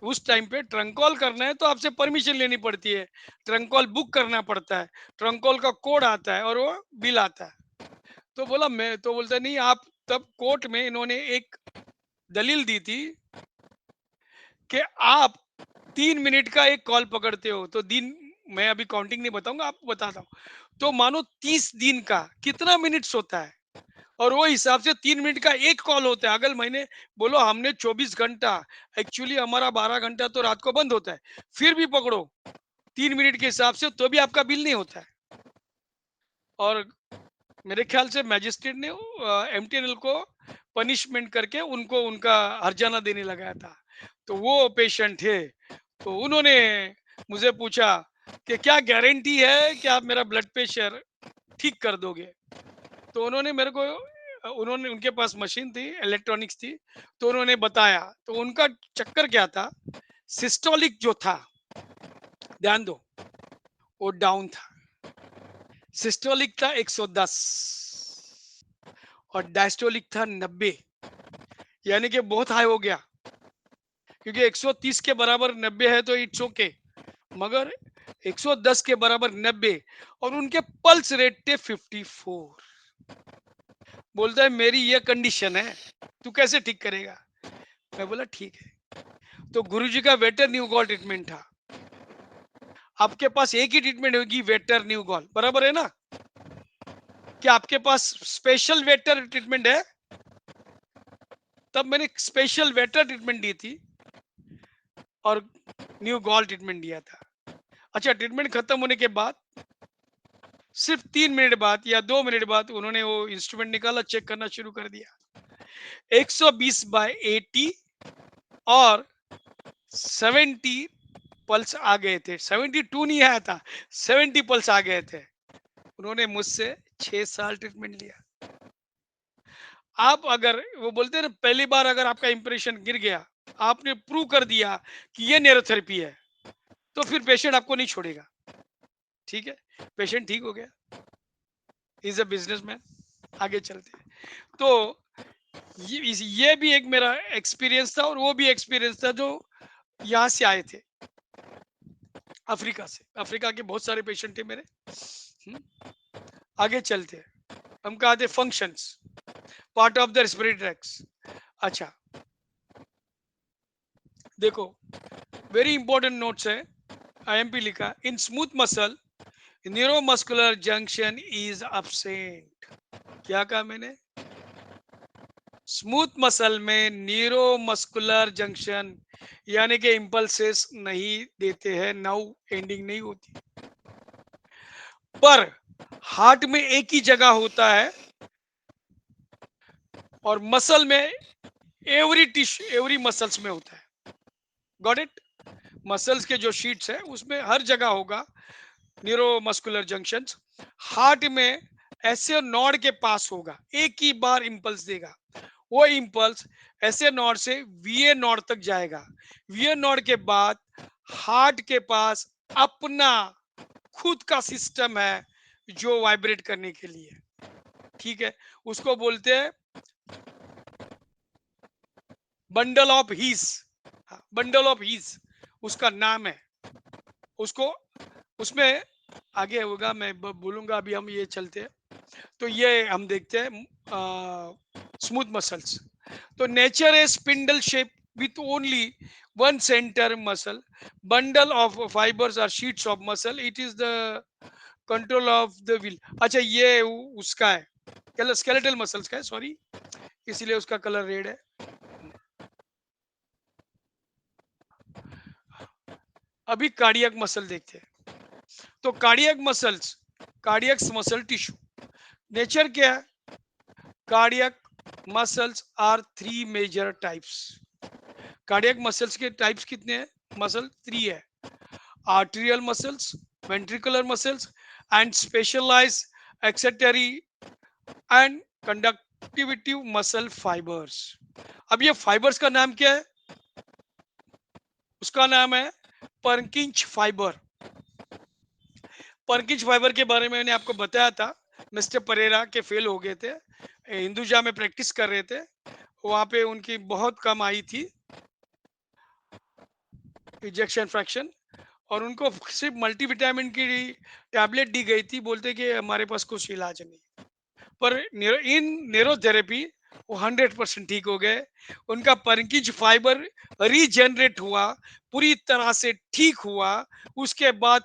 उस टाइम पे ट्रंक कॉल करना है तो आपसे परमिशन लेनी पड़ती है, ट्रंक कॉल बुक करना पड़ता है, ट्रंक कॉल का कोड आता है और वो बिल आता है। तो बोला मैं, तो बोलता नहीं आप, तब कोर्ट में इन्होंने एक दलील दी थी कि आप 3 मिनट का एक कॉल पकड़ते हो तो दिन, मैं अभी काउंटिंग नहीं बताऊंगा, आपको बताता हूँ, तो मानो 30 दिन का कितना मिनट्स होता है, और वो हिसाब से 3 मिनट का एक कॉल होता है। अगर मैंने बोलो हमने 24 घंटा, एक्चुअली हमारा 12 घंटा तो रात को बंद होता है, फिर भी पकड़ो 3 मिनट के हिसाब से तो भी आपका बिल नहीं होता है। और मेरे ख्याल से मैजिस्ट्रेट ने एमटीएनएल को पनिशमेंट करके उनको उनका हर्जाना देने लगाया था। तो वो पेशेंट थे, तो उन्होंने मुझे पूछा कि क्या गारंटी है कि आप मेरा ब्लड प्रेशर ठीक कर दोगे। तो उन्होंने मेरे को उन्होंने उनके पास मशीन थी, इलेक्ट्रॉनिक्स थी, तो उन्होंने बताया। तो उनका चक्कर क्या था, सिस्टोलिक जो था, ध्यान दो, वो डाउन था। सिस्टोलिक था 110 और डायस्टोलिक था 90, यानी कि बहुत हाई हो गया, क्योंकि 130 के बराबर 90 है तो इट्स ओके, मगर 110 के बराबर 90, और उनके पल्स रेट थे 54। बोलता है मेरी ये कंडीशन है, तू कैसे ठीक करेगा। मैं बोला ठीक है। तो गुरुजी का वेटर न्यू गॉल ट्रीटमेंट था। आपके पास एक ही ट्रीटमेंट होगी, वेटर न्यू गॉल, बराबर है ना। क्या आपके पास स्पेशल वेटर ट्रीटमेंट है? तब मैंने स्पेशल वेटर ट्रीटमेंट दी थी और न्यू गॉल ट्रीटमेंट दिया था। अच्छा, ट्रीटमेंट खत्म होने के बाद सिर्फ 3 मिनट बाद या 2 मिनट बाद उन्होंने वो इंस्ट्रूमेंट निकाला, चेक करना शुरू कर दिया। 120/80 और 70 पल्स आ गए थे। 72 नहीं आया था, 70 पल्स आ गए थे। उन्होंने मुझसे 6 साल ट्रीटमेंट लिया। आप अगर वो बोलते हैं ना, पहली बार अगर आपका इंप्रेशन गिर गया, आपने प्रूव कर दिया कि ये न्यूरोथेरेपी है, तो फिर पेशेंट आपको नहीं छोड़ेगा। ठीक है, पेशेंट ठीक हो गया, इज अ बिजनेसमैन। आगे चलते हैं। तो ये भी एक मेरा एक्सपीरियंस था, और वो भी एक्सपीरियंस था जो यहाँ से आए थे, अफ्रीका से। अफ्रीका के बहुत सारे पेशेंट थे मेरे। हम्म, आगे चलते हैं। हम कहा थे functions, part of the respiratory tracts. अच्छा, देखो, वेरी इंपॉर्टेंट नोट्स है, आईएमपी लिखा, in smooth muscle neuromuscular junction is absent। क्या कहा मैंने? स्मूथ मसल में न्यूरोमस्कुलर जंक्शन, यानी कि इंपल्सेस नहीं देते हैं, नाउ एंडिंग नहीं होती। पर हार्ट में एक ही जगह होता है, और मसल में एवरी टिश्यू, एवरी मसल्स में होता है। Got it? मसल्स के जो शीट्स है उसमें हर जगह होगा न्यूरोमस्कुलर जंक्शन। हार्ट में ऐसे नॉड के पास होगा, एक ही बार इंपल्स देगा। वो इंपल्स ऐसे नॉड से वीए नॉड तक जाएगा। वीए नॉड के बाद हार्ट के पास अपना खुद का सिस्टम है जो वाइब्रेट करने के लिए, ठीक है, उसको बोलते हैं bundle of His. Bundle of his उसका नाम है। उसको उसमें आगे होगा, मैं बोलूंगा, अभी हम ये चलते हैं। तो ये हम देखते हैं स्मूथ मसल्स। तो नेचर है spindle shape with only one center muscle, bundle of fibers or sheets of muscle, it is the control of the will। अच्छा, ये उसका है, स्केलेटल मसल्स का है, सॉरी, इसीलिए उसका कलर रेड है। अभी कार्डियक मसल देखते हैं। तो cardiac muscles, cardiac muscle tissue, nature क्या है? Cardiac muscles are 3 major types. Cardiac muscles के टाइप्स कितने हैं? मसल 3 है, arterial muscles, ventricular muscles, and specialised excitatory and conductivity muscle fibres. अब ये फाइबर्स का नाम क्या है? उसका नाम है परकिंच फाइबर। परकिंच फाइबर के बारे में मैंने आपको बताया था, मिस्टर परेरा के फेल हो गए थे, हिंदुजा में प्रैक्टिस कर रहे थे, वहां पे उनकी बहुत कम आई थी इजेक्शन फ्रैक्शन, और उनको सिर्फ मल्टीविटामिन की टैबलेट दी गई थी, बोलते कि हमारे पास कुछ इलाज नहीं। पर इन न्यूरोथेरेपी वो 100% ठीक हो गए। उनका परकिंज फाइबर रीजनरेट हुआ, पूरी तरह से ठीक हुआ। उसके बाद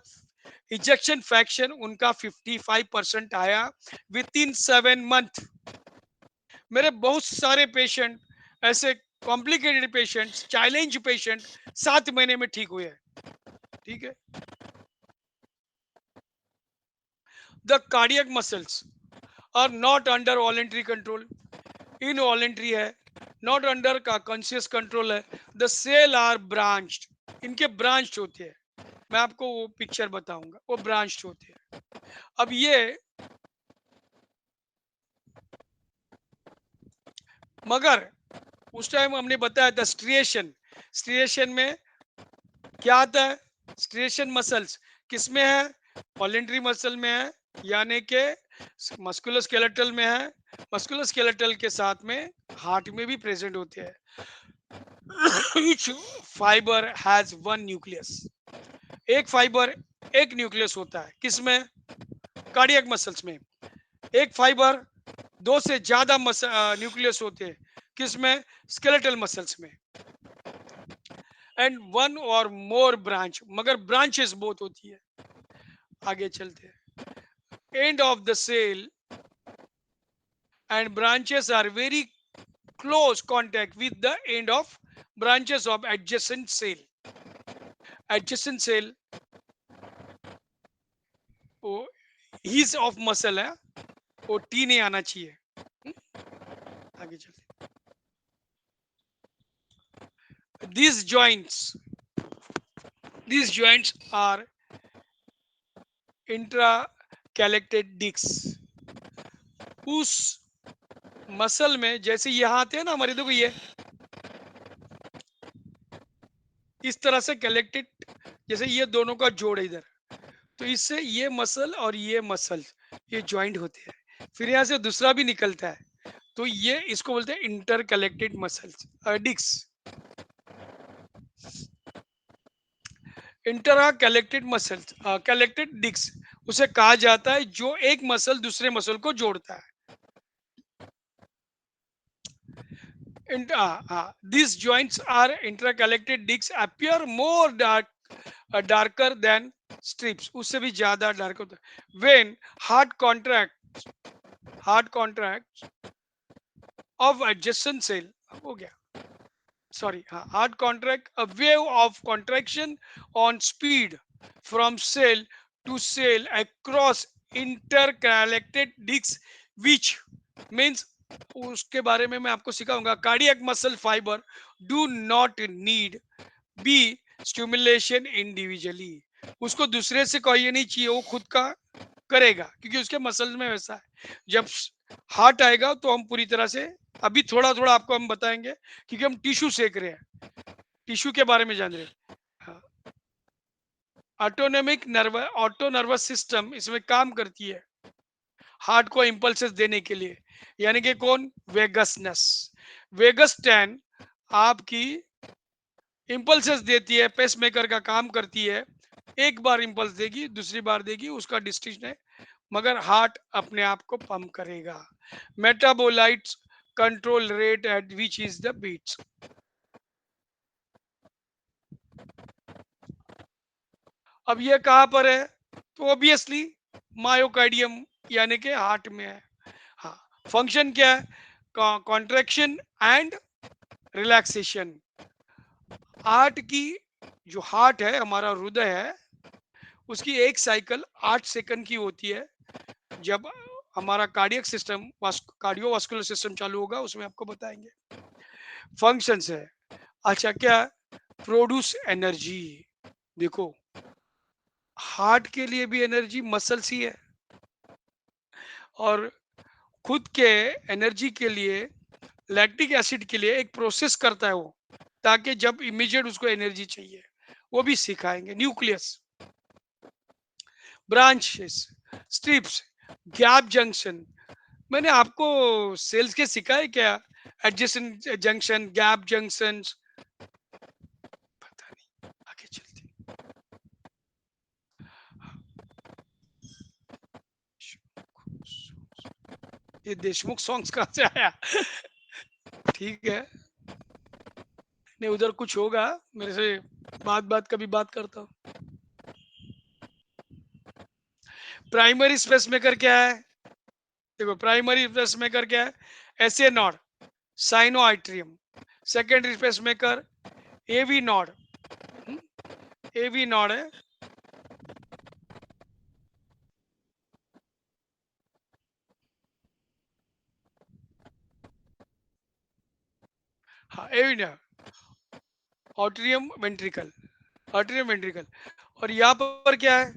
इजेक्शन फ्रैक्शन उनका 55% आया विद इन 7 मंथ। मेरे बहुत सारे पेशेंट, ऐसे कॉम्प्लिकेटेड पेशेंट्स, चैलेंज पेशेंट 7 महीने में ठीक हुए हैं। ठीक है। The cardiac muscles are not under voluntary control, involuntary है, नॉट अंडर का कॉन्शियस कंट्रोल है। द सेल आर ब्रांच्ड, इनके ब्रांच होते हैं। मैं आपको वो पिक्चर बताऊंगा, वो ब्रांच होते हैं। अब ये, मगर उस टाइम हमने बताया था स्ट्रिएशन, स्ट्रिएशन में क्या आता है? स्ट्रिएशन मसल्स किस में है? वॉलेंट्री मसल में है, यानी कि मस्कुलोस्केलेटल में है। मस्कुलोस्केलेटल के साथ में हार्ट में भी प्रेजेंट होते हैं। Each fiber has one nucleus, एक फाइबर एक न्यूक्लियस होता है, किसमें? कार्डियक मसल्स में। एक फाइबर दो से ज्यादा न्यूक्लियस होते हैं, किसमें? स्केलेटल मसल्स में। एंड वन और मोर ब्रांच, मगर ब्रांचेस बहुत होती है। आगे चलते हैं। End of the cell and branches are very close contact with the end of branches of adjacent cell। adjacent cell वो हिज ऑफ मसल है, वो टी नहीं आना चाहिए। आगे चलते। these joints these joints are intracalated discs। उस muscle में जैसे यहाँ आते हैं ना हमारे, देखो ये इस तरह से कलेक्टेड, जैसे ये दोनों का जोड़ है इधर, तो इससे ये मसल और ये मसल ये ज्वाइंट होते हैं। फिर यहाँ से दूसरा भी निकलता है, तो ये इसको बोलते हैं इंटर कलेक्टेड मसल्स, डिक्स। इंटरा कलेक्टेड मसल्स, कलेक्टेड डिक्स उसे कहा जाता है जो एक मसल दूसरे मसल को जोड़ता है। These joints are interconnected discs appear more darker than strips, उससे भी ज्यादा डार्क होता है। When heart contracts of adjacent cell, हो गया, sorry, heart contract, a wave of contraction on speed from cell to cell across interconnected discs, which means, उसके बारे में मैं आपको सिखाऊंगा। Cardiac muscle fibre do not need be stimulation individually, उसको दूसरे से कहिए नहीं चाहिए, वो खुद का करेगा, क्योंकि उसके मसल्स में वैसा है। जब हार्ट आएगा तो हम पूरी तरह से, अभी थोड़ा थोड़ा आपको हम बताएंगे, क्योंकि हम टिश्यू सेक रहे हैं, टिश्यू के बारे में जान रहे हैं। Autonomic nerve auto nervous system इसमें काम करती है हार्ट को इंपल्सेस देने के लिए, यानी कि कौन? वेगसनस, वेगस 10 आपकी इंपल्सेस देती है, पेसमेकर का काम करती है। एक बार इंपल्स देगी, दूसरी बार देगी, उसका डिस्टिंक्शन है, मगर हार्ट अपने आप को पंप करेगा। Metabolites control rate at which is the beats. अब ये कहां पर है? तो ऑब्वियसली मायोकार्डियम, यानी कि हार्ट में है। हाँ, फंक्शन क्या है? Contraction and relaxation. हार्ट की, जो हार्ट है हमारा हृदय है, उसकी एक साइकिल 8 सेकंड की होती है। जब हमारा कार्डियक सिस्टम, कार्डियोवास्कुलर सिस्टम चालू होगा, उसमें आपको बताएंगे। फंक्शंस है, अच्छा क्या? Produce energy. देखो, हार्ट के लिए भी एनर्जी मसल्स ही है, और खुद के एनर्जी के लिए, लैक्टिक एसिड के लिए एक प्रोसेस करता है वो, ताकि जब इमीडिएट उसको एनर्जी चाहिए, वो भी सिखाएंगे। Nucleus, branches, strips, gap junction. मैंने आपको सेल्स के सिखाए क्या? एडजेसेंट जंक्शन, गैप जंक्शन, पता नहीं। आगे चलते। ये देशमुख सॉन्ग्स कहाँ से आया? ठीक है, नहीं उधर कुछ होगा, मेरे से बात बात कभी बात करता हूँ। प्राइमरी स्पेस मेकर क्या है? देखो प्राइमरी पेसमेकर क्या है, SA node, sino atrium. Secondary pacemaker AV node, AV node है। हाँ AV node, atrium ventricle, atrium ventricle. और यहाँ पर क्या है,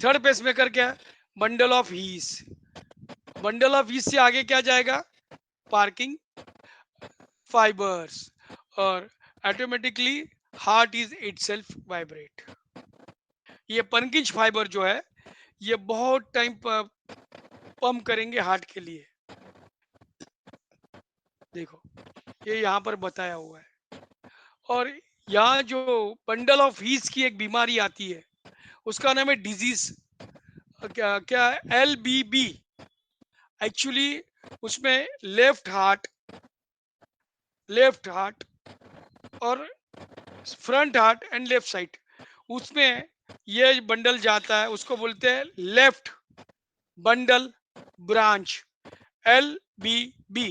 थर्ड पेसमेकर क्या है, bundle of His. Bundle of His से आगे क्या जाएगा, पार्किंग फाइबर्स, और automatically heart is itself vibrate. ये पनकिंच फाइबर जो है, ये बहुत टाइम पंप करेंगे हार्ट के लिए। देखो ये यहाँ पर बताया हुआ है। और यहाँ जो बंडल ऑफ हीस की एक बीमारी आती है, उसका नाम है डिजीज, क्या क्या LBB। एक्चुअली उसमें लेफ्ट हार्ट और front heart and left side, उसमें ये बंडल जाता है, उसको बोलते हैं left bundle branch, LBB।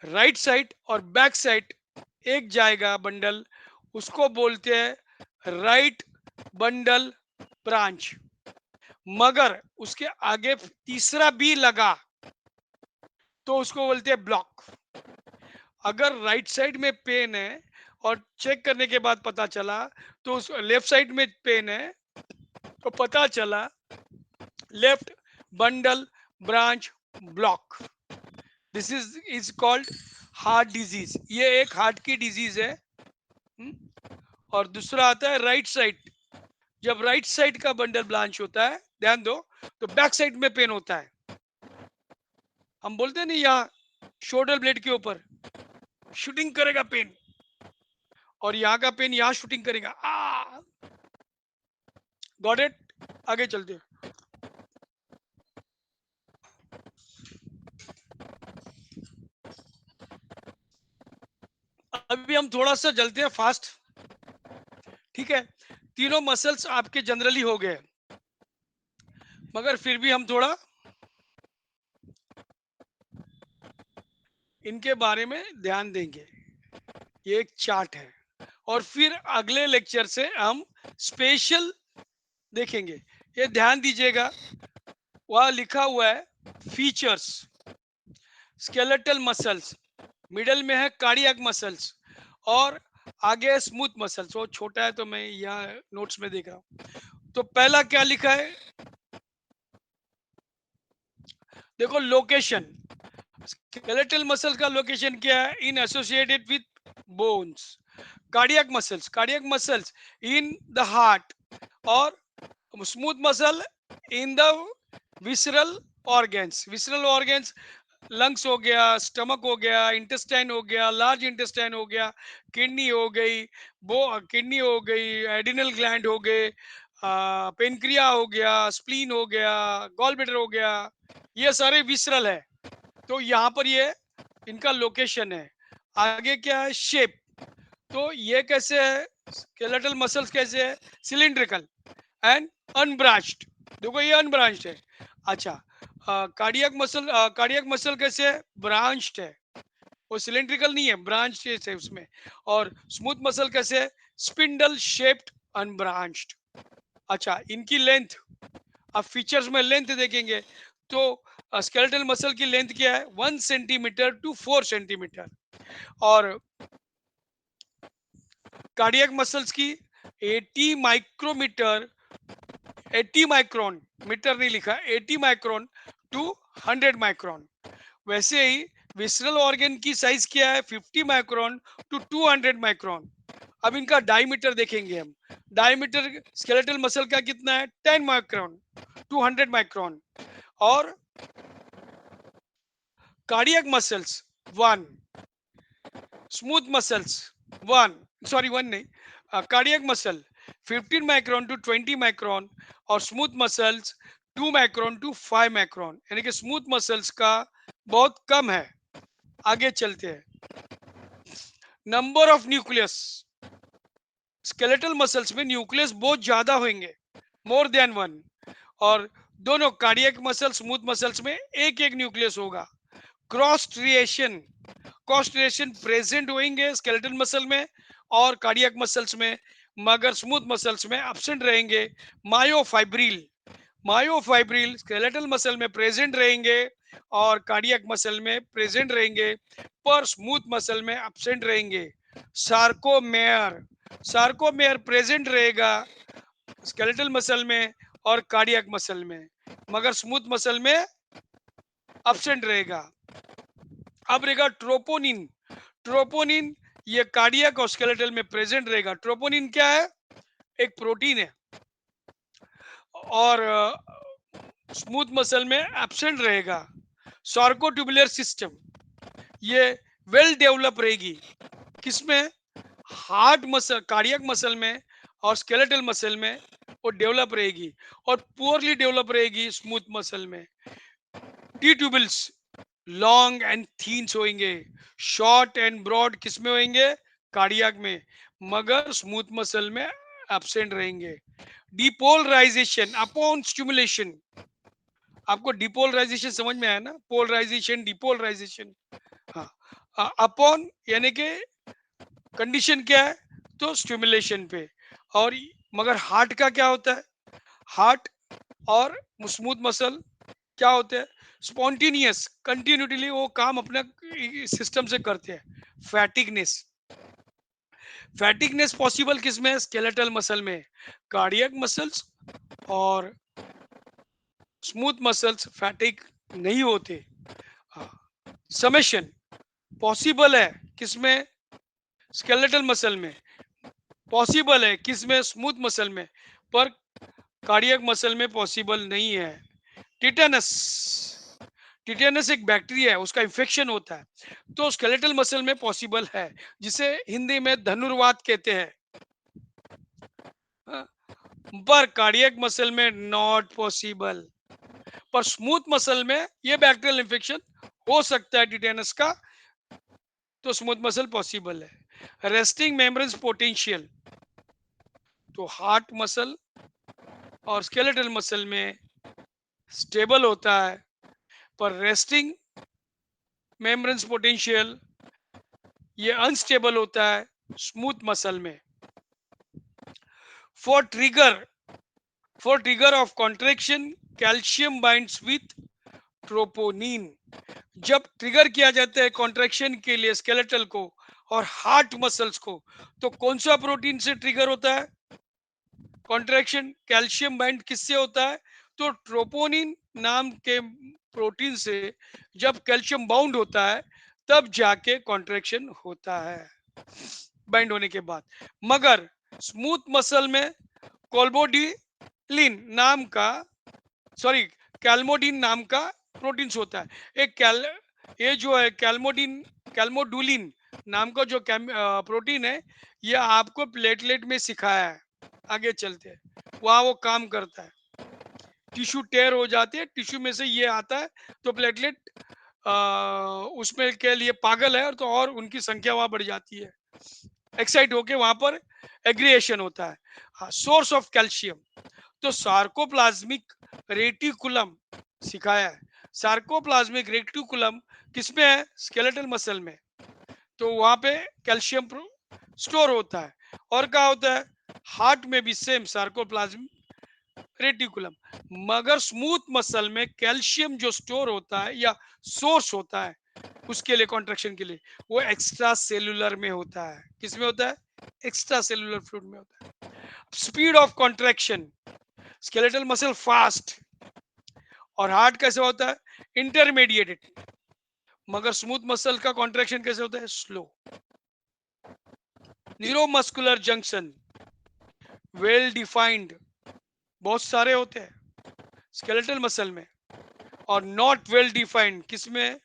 Right side और बैक साइड एक जाएगा बंडल, उसको बोलते हैं राइट बंडल ब्रांच। मगर उसके आगे तीसरा बी लगा तो उसको बोलते हैं ब्लॉक। अगर राइट साइड में पेन है और चेक करने के बाद पता चला, तो उस लेफ्ट साइड में पेन है तो पता चला left bundle branch block. This is called heart disease. ये एक हार्ट की डिजीज है। और दूसरा आता है राइट साइड। जब राइट साइड का बंडल ब्रांच होता है, ध्यान दो, तो बैक साइड में पेन होता है। हम बोलते हैं नहीं, यहाँ शोल्डर ब्लेड के ऊपर शूटिंग करेगा पेन, और यहाँ का पेन यहाँ शूटिंग करेगा। Got it. आगे चलते हैं। अभी हम थोड़ा सा चलते हैं फास्ट, ठीक है। तीनों मसल्स आपके जनरली हो गए, मगर फिर भी हम थोड़ा इनके बारे में ध्यान देंगे। ये एक चार्ट है, और फिर अगले लेक्चर से हम स्पेशल देखेंगे। ये ध्यान दीजिएगा, वहां लिखा हुआ है फीचर्स, स्केलेटल मसल्स, मिडल में है कार्डियक मसल्स, और आगे स्मूथ मसल्स। वो छोटा है तो मैं यहाँ नोट्स में देख रहा हूँ। तो पहला क्या लिखा है, देखो लोकेशन। स्केलेटल मसल्स का लोकेशन क्या है, in associated with bones. Cardiac muscles in the heart, और smooth muscle in the visceral organs. Visceral organs lungs हो गया, स्टमक हो गया, इंटेस्टाइन हो गया, लार्ज इंटेस्टाइन हो गया, किडनी हो गई, वो किडनी हो गई, एडिनल ग्लैंड हो गए, पेनक्रिया हो गया, स्प्लीन हो गया, गॉल ब्लैडर हो गया, ये सारे विसरल है। तो यहाँ पर ये इनका लोकेशन है। आगे क्या है, शेप। तो ये कैसे है, स्केलेटल मसल्स कैसे है, सिलिंड्रिकल एंड अनब्रांच्ड। देखो ये अनब्रांच्ड है। अच्छा, कार्डियक मसल कैसे है, ब्रांच्ड है। वो सिलिंड्रिकल नहीं है, ब्रांच है उसमें। और स्मूथ मसल कैसे है, स्पिंडल शेप्ड अनब्रांच्ड। अच्छा, इनकी लेंथ, अब फीचर्स में लेंथ देखेंगे तो स्केलेटल मसल की लेंथ क्या है, 1 सेंटीमीटर टू 4 सेंटीमीटर। और कार्डियक मसल्स की 80 माइक्रोमीटर, 80 माइक्रोन, मीटर नहीं लिखा, 80 माइक्रोन टू 100 माइक्रोन। वैसे ही विसरल ऑर्गन की साइज क्या है, 50 माइक्रोन टू 200 माइक्रोन। अब इनका डायमीटर देखेंगे हम। डायमीटर स्केलेटल मसल का कितना है, 10 माइक्रोन, 200 माइक्रोन। और cardiac muscles 1, smooth muscles 1, sorry 1 नहीं, cardiac muscle 15 micron to 20 micron, और smooth muscles 2 micron to 5 micron. यानी कि स्मूथ मसल्स का बहुत कम है। आगे चलते हैं, number of nucleus. Skeletal muscles में न्यूक्लियस बहुत ज्यादा होंगे, मोर देन 1। और दोनों कार्डियक मसल स्मूथ मसल्स में एक एक न्यूक्लियस होगा। क्रॉस स्ट्रिएशन प्रेजेंट होंगे स्केलेटल मसल में और कार्डियक मसल्स में, मगर स्मूथ मसल्स में एब्सेंट रहेंगे। मायोफाइब्रिल स्केलेटल मसल में प्रेजेंट रहेंगे और कार्डियक मसल में प्रेजेंट रहेंगे, पर स्मूथ मसल में एब्सेंट रहेंगे। सार्कोमेयर प्रेजेंट रहेगा स्केलेटल मसल में और कार्डियक मसल में, मगर स्मूथ मसल में एब्सेंट रहेगा। अब रहेगा ट्रोपोनिन ये कार्डियक और स्केलेटल में प्रेजेंट रहेगा। ट्रोपोनिन क्या है? एक प्रोटीन है और स्मूथ मसल में एब्सेंट रहेगा। सार्कोट्यूबुलर सिस्टम ये वेल डेवलप रहेगी किसमें? हार्ट मसल कार्डियक मसल में और स्केलेटल मसल में वो डेवलप रहेगी, और पुअरली डेवलप रहेगी स्मूथ मसल में। टी ट्यूबल्स लॉन्ग एंड थीन होंगे, शॉर्ट एंड ब्रॉड किसमें होंगे? कार्डियक में, मगर स्मूथ मसल में एब्सेंट रहेंगे। डिपोलराइजेशन अपॉन स्टिमुलेशन, आपको डिपोलराइजेशन समझ में आया ना? पोलराइजेशन डिपोलराइजेशन, हाँ अपॉन यानी कि कंडीशन क्या है? तो स्टिमुलेशन पे। और मगर हार्ट का क्या होता है? हार्ट और स्मूथ मसल क्या होते हैं? स्पॉन्टेनियस कंटिन्यूटीली वो काम अपने सिस्टम से करते हैं। फैटिकनेस पॉसिबल किसमें? स्केलेटल मसल में। कार्डियक मसल्स और स्मूथ मसल्स फैटिक नहीं होते। समेशन पॉसिबल है किसमें? स्केलेटल मसल में। पॉसिबल है किसमें? स्मूथ मसल में, पर कार्डियक मसल में पॉसिबल नहीं है। टिटेनस एक बैक्टीरिया है, उसका इन्फेक्शन होता है, तो स्केलेटल मसल में पॉसिबल है, जिसे हिंदी में धनुर्वात कहते हैं, पर कार्डियक मसल में नॉट पॉसिबल। पर स्मूथ मसल में ये बैक्टीरियल इन्फेक्शन हो सकता है टिटेनस का, तो स्मूथ मसल पॉसिबल है। रेस्टिंग मेम्ब्रेन पोटेंशियल, तो हार्ट मसल और स्केलेटल मसल में स्टेबल होता है, पर रेस्टिंग मेम्ब्रेन पोटेंशियल ये अनस्टेबल होता है स्मूथ मसल में। For trigger of contraction calcium binds with troponin, जब ट्रिगर किया जाता है कॉन्ट्रैक्शन के लिए स्केलेटल को और हार्ट मसल्स को, तो कौन सा प्रोटीन से ट्रिगर होता है कॉन्ट्रैक्शन? कैल्शियम बाइंड किससे होता है? तो ट्रोपोनिन नाम के प्रोटीन से जब कैल्शियम बाउंड होता है तब जाके कॉन्ट्रैक्शन होता है बाइंड होने के बाद। मगर स्मूथ मसल में कोल्बोडिलिन नाम का कैल्मोडिन नाम का प्रोटीन होता है। ये जो है कैल्मोडुलिन नाम का जो प्रोटीन है, ये आपको प्लेटलेट में सिखाया है, आगे चलते हैं वहां वो काम करता है। टिश्यू टेयर हो जाते हैं, टिश्यू में से ये आता है, तो प्लेटलेट उसमें के लिए पागल है, तो और उनकी संख्या वहां बढ़ जाती है, एक्साइट होके वहां पर एग्रीएशन होता है। हाँ, सोर्स ऑफ कैल्शियम, तो सार्कोप्लाज्मिक रेटिकुलम सिखाया है। सार्कोप्लाज्मिक रेटिकुलम किसमें है? स्केलेटल मसल में, तो वहां पे कैल्शियम स्टोर होता है। और क्या होता है? हार्ट में भी सेम सार्कोप्लाज्मिक रेटिकुलम, मगर स्मूथ मसल में कैल्शियम जो स्टोर होता है या सोर्स होता है उसके लिए कॉन्ट्रैक्शन के लिए, वो एक्स्ट्रा सेलुलर में होता है। किसमें होता है? एक्स्ट्रा सेलुलर फ्लूइड में होता है। Speed of contraction, skeletal muscle fast और हार्ट कैसे होता है? इंटरमीडिएटेड, मगर स्मूथ मसल का कॉन्ट्रैक्शन कैसे होता है? Slow. Neuromuscular junction well defined बहुत सारे होते हैं स्केलेटल मसल में, और नॉट वेल डिफाइंड किसमें?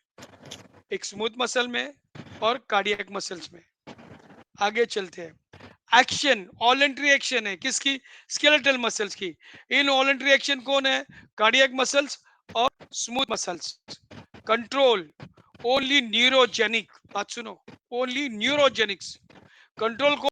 एक स्मूथ मसल में और कार्डियक मसल्स में। आगे चलते हैं। एक्शन वॉलंटरी एक्शन है किसकी? स्केलेटल मसल्स की। इन वॉलंटरी एक्शन कौन है? कार्डियक मसल्स और smooth muscles. Control only neurogenic, बात सुनो, ओनली न्यूरोजेनिक्स कंट्रोल को